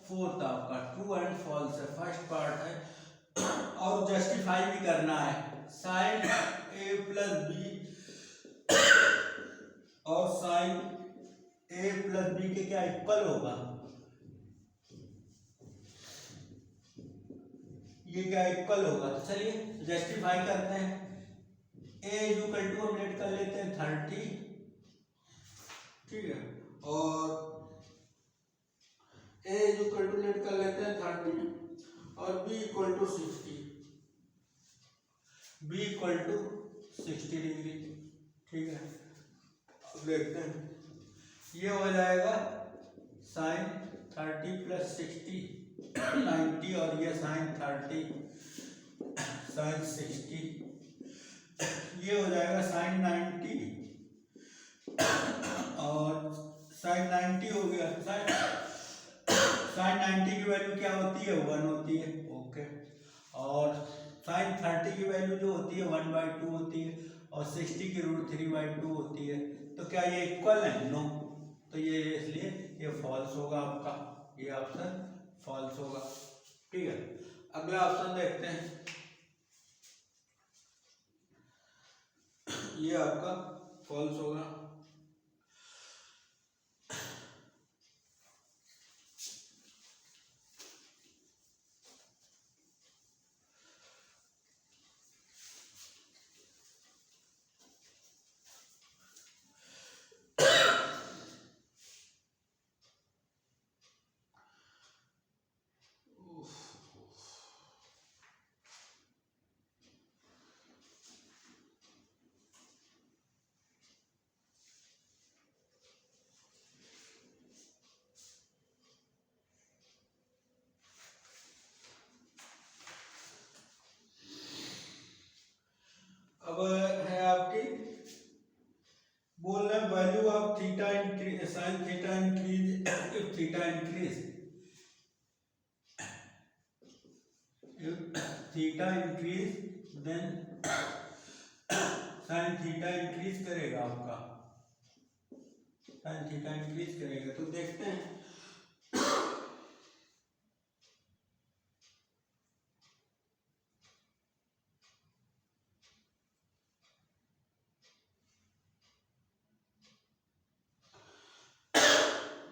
4 था आपका, ट्रू एंड फॉल्स है, फर्स्ट पार्ट है और जस्टिफाई भी करना है। साइन a प्लस बी और साइन a प्लस बी के क्या इक्वल होगा, ये क्या इक्वल होगा, तो चलिए जस्टिफाई करते हैं। a इज इक्वल टू हम लेट कर लेते हैं 30, ठीक है, और a is equal to let कर लेते हैं 30 और b equal to 60, b equal to 60 degree. ठीक है, अब देखते हैं, ये हो जाएगा साइन 30 प्लस 60 90 और ये साइन 30 साइन 60, ये हो जाएगा साइन 90 और साइन 90 हो गया। साइन 90 की वैल्यू क्या होती है, 1 होती है, ओके, और साइन 30 की वैल्यू जो होती है 1/2 होती है और 60 की √3/2 होती है, तो क्या ये इक्वल है, नो, तो ये इसलिए ये फॉल्स होगा आपका, ये ऑप्शन फॉल्स होगा। ठीक है, अगला ऑप्शन देखते हैं, ये आपका फॉल्स होगा। अब है आपकी, बोल रहे value of theta increase, sine theta increase, if theta increase, theta increase then sine theta increase करेगा आपका, साइन थीटा इंक्रीज करेगा, तो देखते हैं।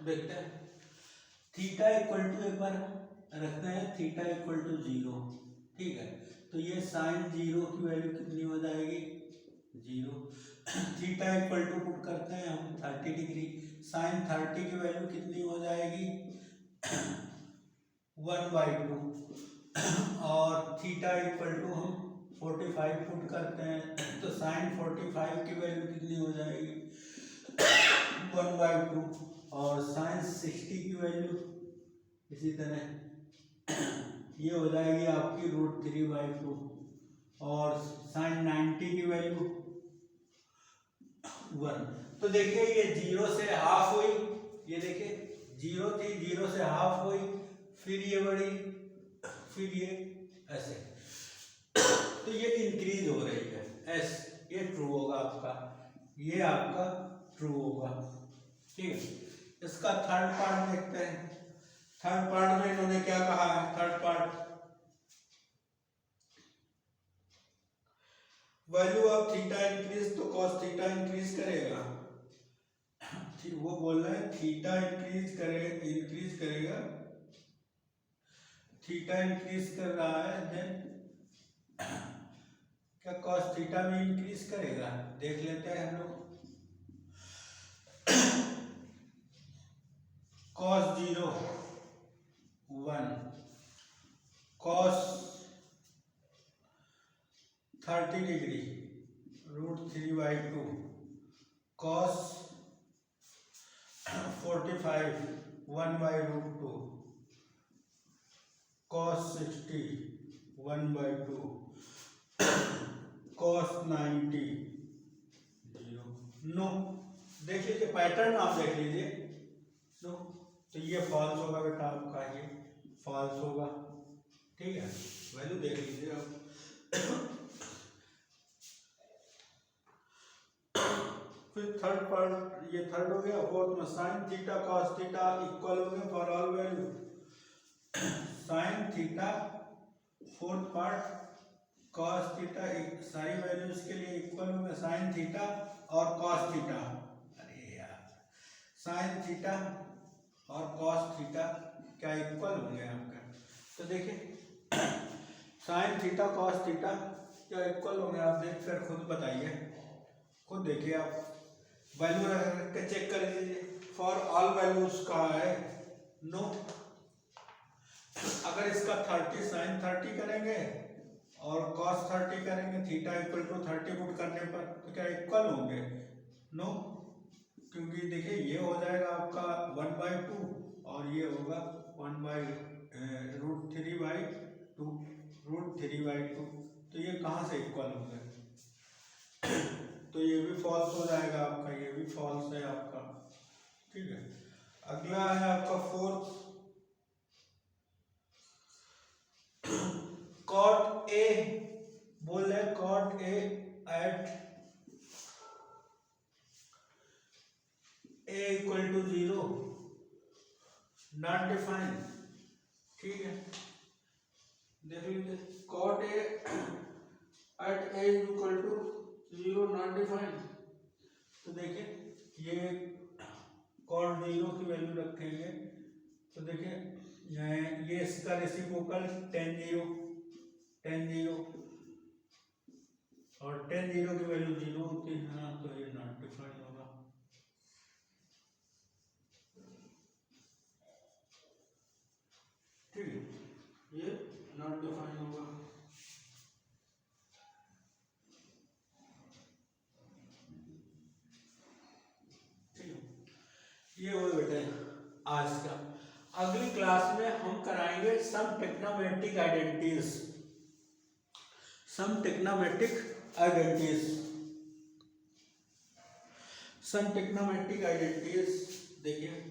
देखते हैं थीटा इक्वल टू, एक बार रखते हैं थीटा इक्वल टू 0, ठीक है। तो ये साइन 0 की वैल्यू कितनी हो जाएगी 0। थीटा इक्वल टू पुट करते हैं हम 30 डिग्री, साइन 30 की वैल्यू कितनी हो जाएगी 1/2, और थीटा इक्वल टू हम 45 पुट करते हैं, तो साइन 45 की वैल्यू कितनी हो जाएगी 1/2, और साइन 60 की वैल्यू इसी तरह ये हो जाएगी आपकी √3/2, और साइन 90 की वैल्यू 1। तो देखिए ये 0 से हाफ हुई, ये देखिए 0 थी, 0 से हाफ हुई, फिर ये बढ़ी, फिर ये ऐसे, तो ये इंक्रीज हो रही है एस, ये ट्रू होगा आपका, ये आपका ट्रू होगा, ठीक है। इसका थर्ड पार्ट देखते हैं। थर्ड पार्ट में इन्होंने क्या कहा है, third part value of theta increase तो कॉस थीटा इंक्रीज करेगा, वो बोल रहे हैं थीटा इंक्रीज करेगा, थीटा इंक्रीज कर रहा है, देन क्या कॉस थीटा भी इंक्रीज करेगा, देख लेते हैं हम लोग। Cos 0 1, cos 30 degree √3/2, cos 45 1/√2, cos 60 1/2, cos 90 0। No, देख लीजिए पैटर्न, आप देख लीजिए नो, तो ये फॉल्स होगा बेटा आपका, ये फॉल्स होगा, ठीक है, वैल्यू देख लीजिए आप। फिर थर्ड पार्ट, ये थर्ड हो गया। फोर्थ में sine theta cos theta equal हो गए for all value, sine theta fourth part cos theta, सारी वैल्यूज के लिए इक्वल हो गए, साइन थीटा और कॉस थीटा, अरे यार साइन थीटा और कॉस थीटा क्या इक्वल होंगे आपका, तो देखिए साइन थीटा कॉस थीटा क्या इक्वल होंगे, आप देख कर खुद बताइए, खुद देखिए आप वैल्यू रख के चेक कर लीजिए। फॉर ऑल वैल्यूज का है नो, अगर इसका 30 साइन 30 करेंगे और cos 30 करेंगे, थीटा इक्वल टू 30 पुट करने पर तो क्या इक्वल होंगे नो, क्योंकि देखिए ये हो जाएगा आपका 1/2 और ये होगा 1/√3/2, तो ये कहाँ से इक्वल होंगे, तो ये भी फॉल्स हो जाएगा आपका, ये भी फॉल्स है आपका, ठीक है। अगला है आपका फोर्थ, कॉट ए, बोल रहे cot A at A equal to 0 not define, ठीक है, देख लीजिए cot A at A equal to 0 not define, तो देखिए ये कॉट 0 की वैल्यू रखेंगे, तो देखिए ये इसका रेसिप्रोकल tan 0 और tan 0 की वैल्यू 0 होती है ना, तो ये नॉट डिफाइन होगा, ठीक है, ये नॉट डिफाइन होगा, ठीक है। ये वो बेटे आज का, अगली क्लास में हम कराएंगे सम टेक्नोमेट्रिक आइडेंटिटीज, सम टेक्नोमेट्रिक आइडेंटिटीज, सम टेक्नोमेट्रिक आइडेंटिटीज, देखिए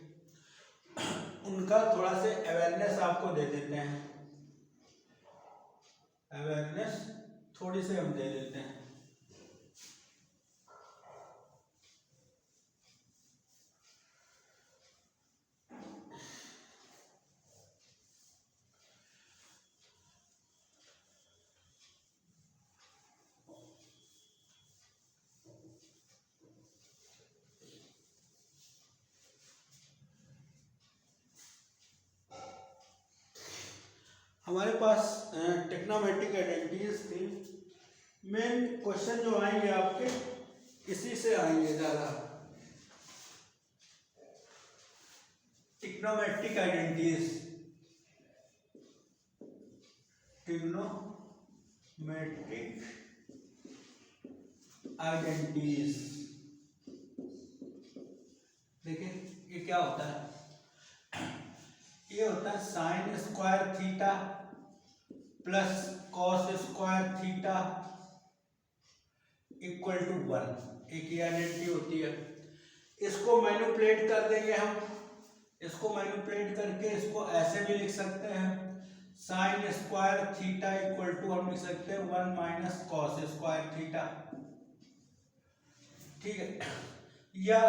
उनका थोड़ा से अवेयरनेस आपको दे देते हैं, अवेयरनेस थोड़ी सी हम दे देते हैं। हमारे पास टेक्नोमेट्रिक आइडेंटिटीज थी। मेन क्वेश्चन जो आएंगे आपके इसी से आएंगे ज़्यादा, टिग्नोमेट्रिक आइडेंटिटीज, टिग्नोमेट्रिक आइडेंटिटीज। देखिए ये क्या होता है, ये होता है sine square theta plus cos square theta equal to 1, एक ही आइडेंटिटी होती है। इसको मैनिपुलेट कर देंगे हम, इसको मैनिपुलेट करके इसको ऐसे भी लिख सकते हैं, sine square theta equal to हम लिख सकते हैं 1 माइनस कॉस स्क्वायर थीटा, ठीक है। या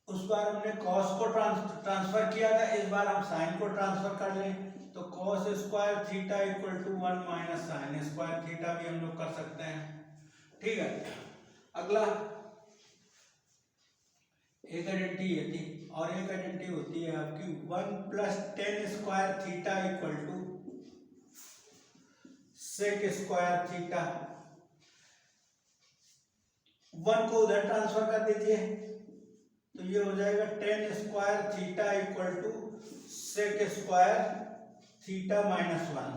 उस बार हमने कॉस को ट्रांसफर किया था, इस बार हम साइन को ट्रांसफर कर लें, तो cos square theta equal to 1 minus sine square theta भी हम लोग कर सकते हैं, ठीक है। अगला एक आइडेंटिटी ये थी, और एक आइडेंटिटी होती है आपकी 1 plus tan square theta equal to sec square theta. 1 को उधर ट्रांसफर कर दीजिए तो ये हो जाएगा tan square theta equal to sec square theta minus 1,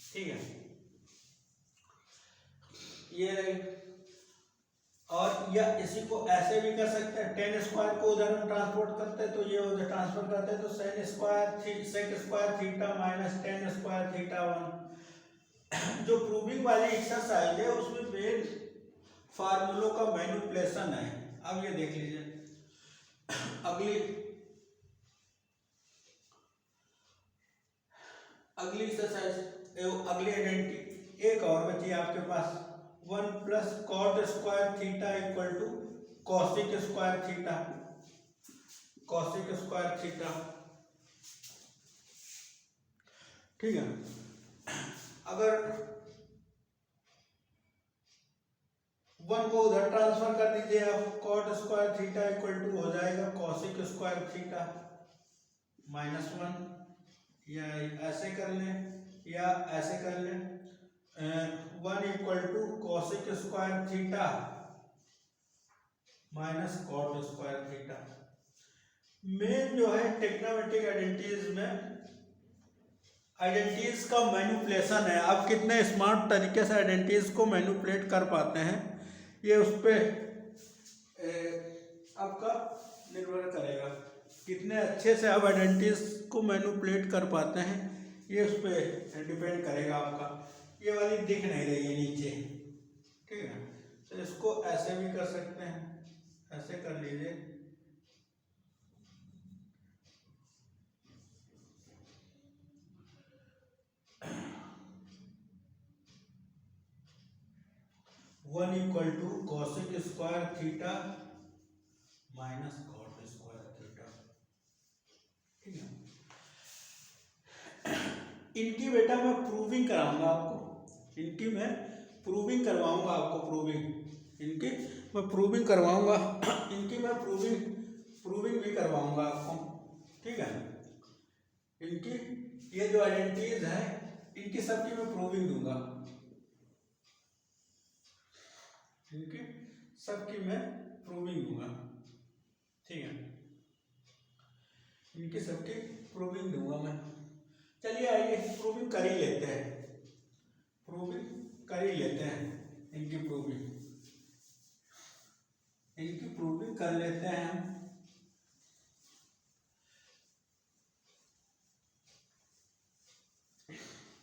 ठीक है, ये रही। और या इसी को ऐसे भी कर सकते हैं, टेन स्क्वायर को उधर हम ट्रांसपोर्ट करते हैं तो ये उधर ट्रांसफर करते हैं तो sec square theta minus tan square theta 1। जो प्रूविंग वाली एक्सरसाइज है उसमें मेन फार्मूलों का मैनिपुलेशन है। अब ये देख लीजिए, अगली एक्सरसाइज, अगली आइडेंटिटी एक और बची आपके पास, 1 plus cot square theta equal to cosec square theta, cosec square theta, ठीक है। अगर 1 को उधर ट्रांसफर कर दीजिए आप, cot square theta equal to हो जाएगा कॉसिक स्क्वायर थीटा माइनस 1, या ऐसे कर लें या ऐसे कर लें, 1 equal to cosec square theta minus cot square theta. Main जो है टेक्नोमेट्रिक आइडेंटिटीज में आइडेंटिटीज का मैनिपुलेशन है। आप कितने स्मार्ट तरीके से आइडेंटिटीज को मैनिपुलेट कर पाते हैं ये उस पर आपका निर्भर करेगा, कितने अच्छे से आप आइडेंटिटीज को मैनिपुलेट कर पाते हैं ये उस पर डिपेंड करेगा आपका। ये वाली दिख नहीं रही है नीचे, ठीक है, तो इसको ऐसे भी कर सकते हैं, ऐसे कर लीजिए, one equal to cosec square theta minus cot square theta, ठीक है। इनकी बेटा मैं प्रूविंग कराऊंगा आपको, इनकी मैं प्रूविंग करवाऊंगा आपको, इनकी मैं प्रूविंग करवाऊंगा, इनकी मैं प्रूविंग भी करवाऊंगा आपको, ठीक है। इनकी ये जो आइडेंटिटीज है इनकी सबकी मैं प्रूविंग दूंगा, इनकी सबकी मैं प्रूविंग दूंगा, ठीक है, इनकी सबकी प्रूविंग दूंगा मैं। चलिए आइए प्रूविंग कर ही लेते हैं, इनकी प्रूविंग कर लेते हैं हम।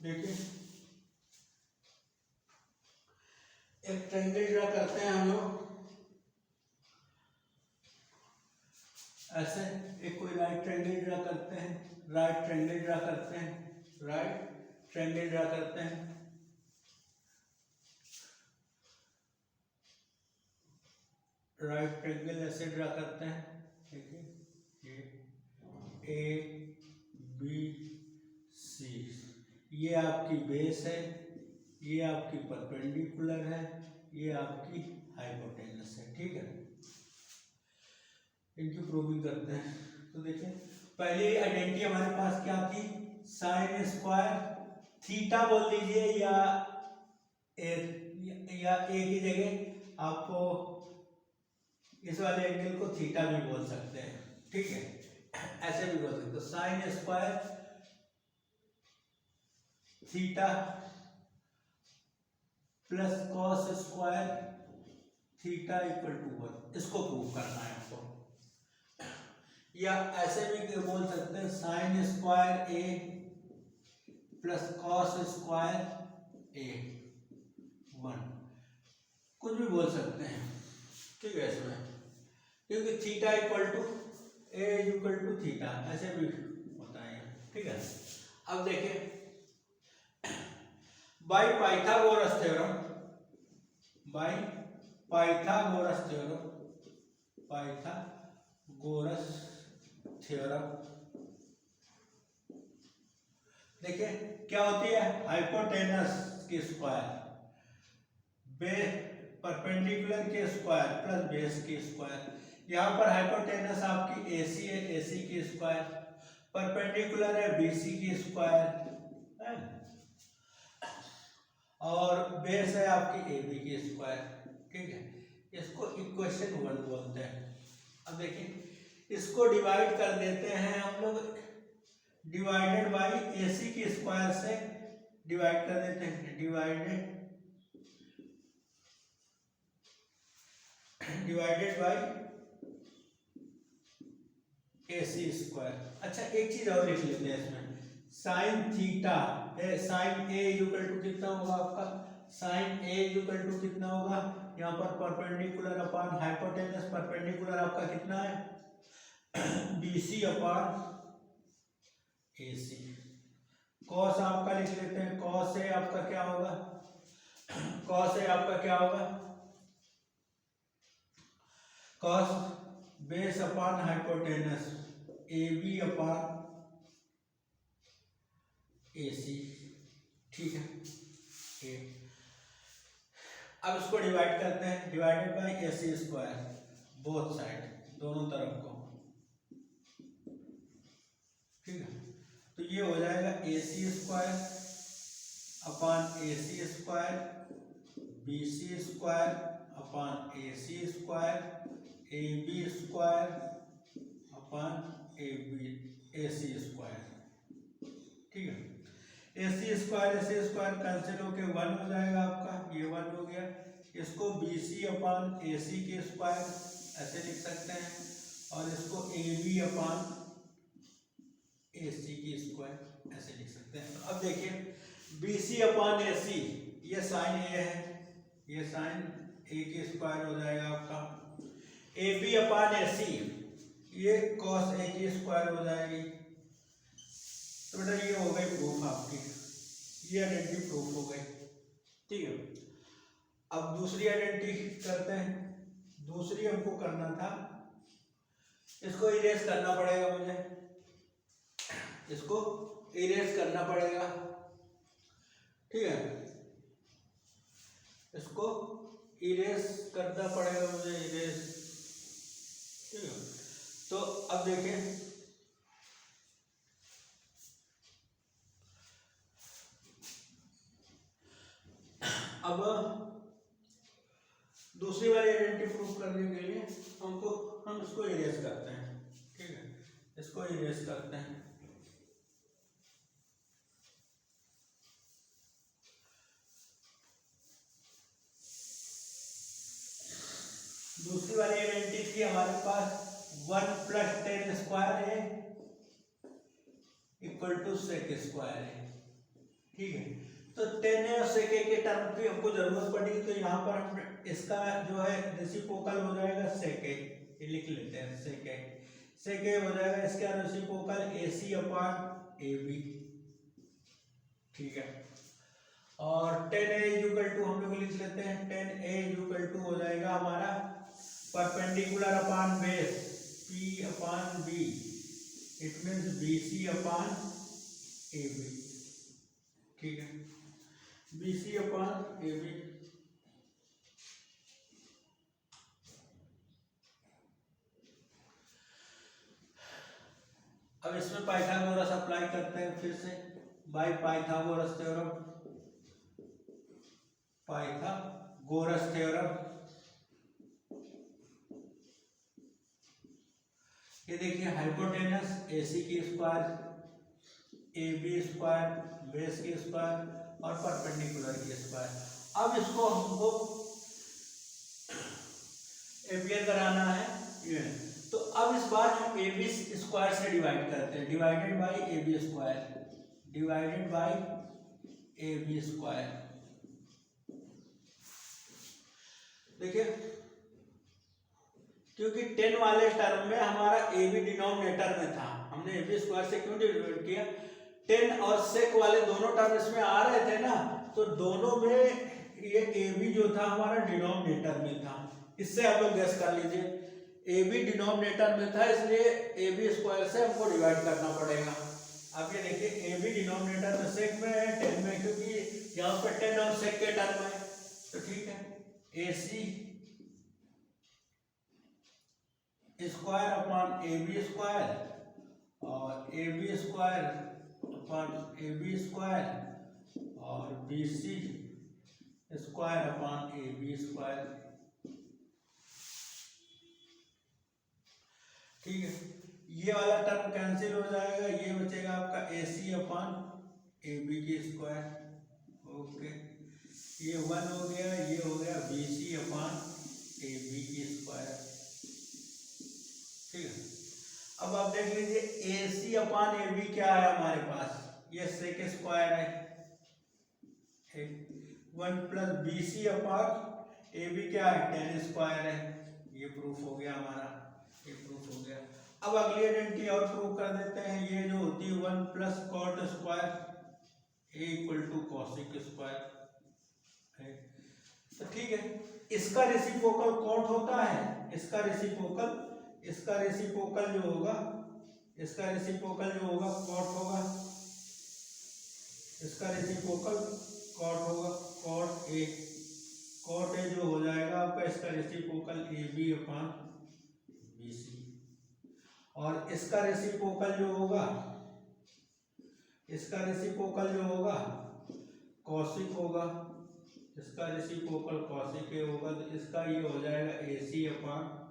देखिए एक ट्रायंगल ड्रा करते हैं हम लोग, ऐसे एक कोई राइट ट्रायंगल ड्रा करते हैं, राइट ट्रायंगल ड्रा करते हैं, राइट ट्रायंगल ऐसे ड्रा करते हैं, देखिए ये ए बी सी, ये आपकी बेस है, ये आपकी परपेंडिकुलर है, ये आपकी हाइपोटेनस है, ठीक है। इनकी प्रूविंग करते हैं। तो देखिए पहली आइडेंटिटी हमारे पास क्या थी, साइन स्क्वायर थीटा बोल दीजिए, या ए की जगह आपको इस वाले एंगल को थीटा भी बोल सकते हैं, ठीक है, ऐसे भी बोल सकते हो, sine square theta plus cos square theta equal to 1, इसको प्रूव करना है आपको। या ऐसे भी बोल सकते हैं साइन स्क्वायर ए प्लस कॉस स्क्वायर ए 1, कुछ भी बोल सकते हैं, ठीक है, इसमें क्योंकि theta equal to A equal to theta ऐसे भी होता है, ठीक है। अब देखिए by Pythagoras theorem, by Pythagoras theorem, Pythagoras theorem देखिए क्या होती है, हाइपोटेनस की स्क्वायर परपेंडिकुलर के स्क्वायर प्लस बेस की स्क्वायर। यहाँ पर हाइपोटेनस आपकी एसी है, एसी की स्क्वायर, परपेंडिकुलर है बीसी की स्क्वायर है, और बेस है आपकी एबी की स्क्वायर, ठीक है। इसको इक्वेशन 1 बोलते हैं। अब देखिए इसको डिवाइड कर देते हैं हम लोग, डिवाइडेड बाई एसी की स्क्वायर से डिवाइड कर देते हैं, डिवाइडेड बाई एसी स्क्वायर। अच्छा एक चीज और लिख लेते हैं इसमें, sine theta sine A equal to कितना होगा आपका, साइन ए इक्वल टू कितना होगा, यहाँ पर परपेंडिकुलर अपॉन हाइपोटेनस परपेंडिकुलर आपका कितना है बीसी अपॉन एसी। कॉस आपका लिख लेते हैं, कॉस ए आपका क्या होगा, कॉस ए आपका क्या होगा, cos base upon hypotenuse A B upon A C, ठीक है। ए अब इसको डिवाइड करते हैं, divided by A C square both side, दोनों तरफ को, ठीक है। तो ये हो जाएगा A C square upon A C square B C square upon A C square A B square upon A C square, ठीक है। ए सी स्क्वायर कैंसिल होके 1 हो जाएगा आपका, ये 1 हो गया। इसको बी सी अपॉन ए सी के स्क्वायर ऐसे लिख सकते हैं, और इसको ए बी अपॉन ए सी की स्क्वायर ऐसे लिख सकते हैं। अब देखिए बी सी अपॉन ए सी, ये साइन ए है, ये साइन ए की स्क्वायर हो जाएगा आपका, ए बी अपॉन ए सी ये कॉस ए की स्क्वायर हो जाएगी। तो बेटा ये हो गई प्रूफ आपकी, ये आइडेंटिटी प्रूफ हो गई, ठीक है। अब दूसरी आइडेंटिटी करते हैं। दूसरी हमको करना था, इसको इरेज करना पड़ेगा मुझे, इसको इरेज करना पड़ेगा, ठीक है, इसको इरेज करना पड़ेगा मुझे, इरेज, ठीक है। तो अब देखें अब दूसरी वाली आइडेंटिटी प्रूफ करने के लिए हम इसको इरेज करते हैं, ठीक है, इसको इरेज करते हैं। दूसरी वाली आइडेंटिटी थी हमारे पास 1 प्लस टेन स्क्वायर है इक्वल टू सेक स्क्वायर है, ठीक है। तो टेन और सेक के टर्म की हमको जरूरत पड़ी, तो यहाँ पर हम इसका जो है रेसिप्रोकल हो जाएगा सेक, ये लिख लेते हैं सेक हो जाएगा, इसका reciprocal A C upon A B, ठीक है। और टेन ए इक्वल टू हम लोग लिख लेते हैं, टेन ए इक्वल टू हो जाएगा हमारा perpendicular upon base P upon B, it means B C upon A B, ठीक है, B C upon A B. अब इसमें पाइथागोरस अप्लाई करते हैं फिर से, by Pythagoras theorem, Pythagoras theorem. ये देखिए हाइपोटेनस AC की स्क्वायर, AB स्क्वायर, बेस की स्क्वायर और परपेंडिकुलर की स्क्वायर। अब इसको हमको एम्पियर कराना है ये, तो अब इस बार हम AB स्क्वायर से डिवाइड करते हैं, divided by AB square, divided by AB square. देखिए क्योंकि 10 वाले टर्म में हमारा AB डिनोमिनेटर में था, हमने AB स्क्वायर से क्यों डिवाइड किया, 10 और sec वाले दोनों टर्म इसमें आ रहे थे ना, तो दोनों में ये AB जो था हमारा डिनोमिनेटर में था। इससे आप लोग गैस कर लीजिए, AB डिनोमिनेटर में था इसलिए AB स्क्वायर से हमको डिवाइड करना पड़ेगा। अब ये देखिए AB डिनोमिनेटर में sec में है, 10 में, क्योंकि यहाँ पे 10 और sec के टर्म है, तो ठीक है AC square upon AB square और AB square upon AB square और BC square upon AB square. ठीक है, ये वाला टर्म कैंसिल हो जाएगा, ये बचेगा आपका AC अपॉन AB की स्क्वायर। ओके, ये 1 हो गया, ये हो गया BC अपॉन AB की स्क्वायर। ठीक है, अब आप देख लीजिए AC अपॉन AB क्या है हमारे पास, ये सेक स्क्वायर है, 1 प्लस BC अपॉन AB क्या है 10 स्क्वायर है, ये प्रूफ हो गया हमारा, ये प्रूफ हो गया। अब अगली आइडेंटिटी और प्रूफ कर देते हैं, ये जो होती है 1 plus cot square A equal to cosec square है। तो ठीक है, इसका रेसिप्रोकल कॉट होता है, इसका रेसिप्रोकल जो होगा, इसका रेसिप्रोकल जो होगा कॉट होगा, इसका रेसिप्रोकल कॉट होगा, कॉट ए जो हो जाएगा आपका, इसका रेसिप्रोकल AB अपॉन BC, और इसका रेसिप्रोकल जो होगा, इसका रेसिप्रोकल जो होगा कॉसिक होगा, इसका रेसिप्रोकल कॉसिक ए होगा, तो इसका ये हो जाएगा AC अपॉन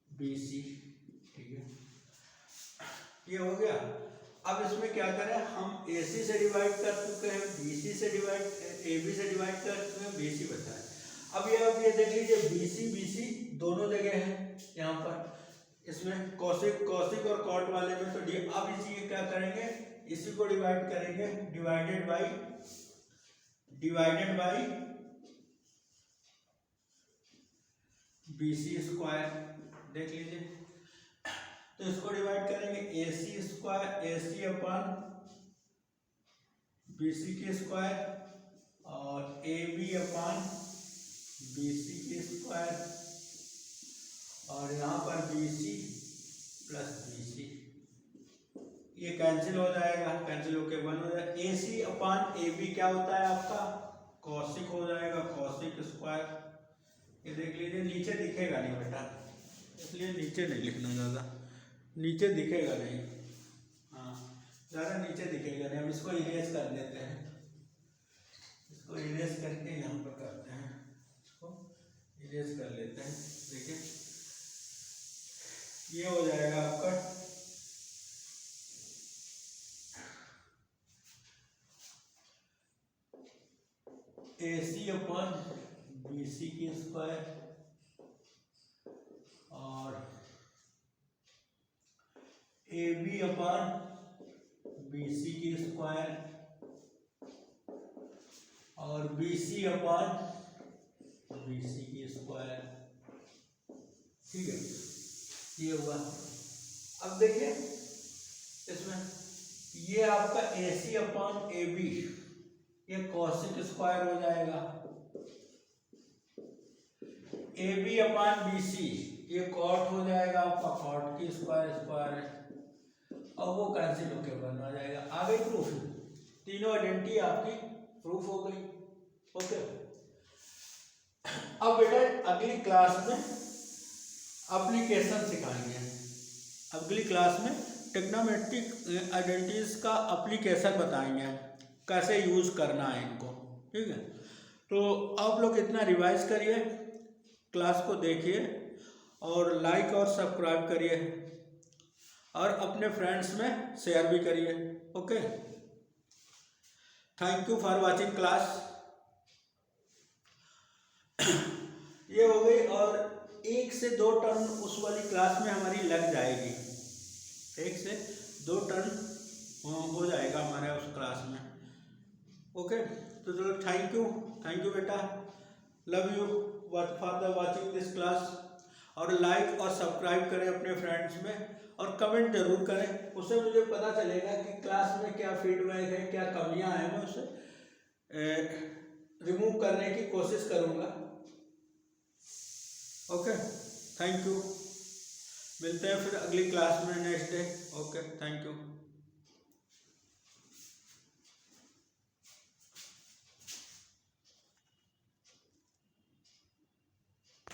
BC। ठीक है, ये हो गया। अब इसमें क्या करें, हम AC से डिवाइड कर चुके हैं, BC से डिवाइड, AB से डिवाइड कर चुके हैं, BC बचा है। अब ये देख लीजिए BC दोनों जगह है यहाँ पर, इसमें कॉसिक और कॉट वाले में, तो अब इसी क्या करेंगे, इसी को डिवाइड करेंगे, डिवाइडेड बाई BC स्क्वायर। देख लीजिए, तो इसको डिवाइड करेंगे AC square, AC upon BC की स्क्वायर और AB अपॉन BC की स्क्वायर, और यहाँ पर BC प्लस BC, ये कैंसिल हो जाएगा, कैंसिल होके 1 हो जाएगा। AC अपॉन AB क्या होता है आपका, कॉसिक हो जाएगा, कॉसिक स्क्वायर। ये देख लीजिए, नीचे दिखेगा नहीं बेटा, इसलिए नीचे नहीं लिखना, ज़्यादा नीचे दिखेगा नहीं, हाँ ज़्यादा नीचे दिखेगा नहीं। हम इसको इरेज कर देते हैं, इसको इरेज करके यहाँ पर करते हैं, इसको इरेज कर लेते हैं। देखिए ये हो जाएगा आपका AC अपॉन BC की स्क्वायर और AB अपॉन BC की स्क्वायर और BC अपॉन BC की स्क्वायर। ठीक है, ये हुआ। अब देखिए इसमें ये आपका AC अपॉन AB, ये कॉसिक स्क्वायर हो जाएगा, AB अपॉन BC ये कॉट हो जाएगा आपका, कॉट की स्क्वायर है, और वो कैंसिल होकर बन आ जाएगा। आ गई प्रूफ, तीनों आइडेंटिटी आपकी प्रूफ हो गई। ओके, अब बेटा अगली क्लास में एप्लीकेशन सिखाएंगे। अगली क्लास में ट्रिग्नोमेट्रिक आइडेंटिटीज का एप्लीकेशन बताएंगे हम, कैसे यूज़ करना है इनको। ठीक है, तो आप लोग इतना रिवाइज करिए, क्लास को देखिए और लाइक और सब्सक्राइब करिए और अपने फ्रेंड्स में शेयर भी करिए। Okay, thank you for watching class. ये हो गई और 1 से 2 टर्न उस वाली क्लास में हमारी लग जाएगी, 1 से 2 टर्न हो जाएगा हमारे उस क्लास में। ओके, तो चलो थैंक यू बेटा, love you for the watching this class. और लाइक और सब्सक्राइब करें अपने फ्रेंड्स में और कमेंट जरूर करें, उससे मुझे पता चलेगा कि क्लास में क्या फीडबैक है, क्या कमियां हैं, मैं उसे रिमूव करने की कोशिश करूँगा। ओके, थैंक यू, मिलते हैं फिर अगली क्लास में next day. Okay, thank you.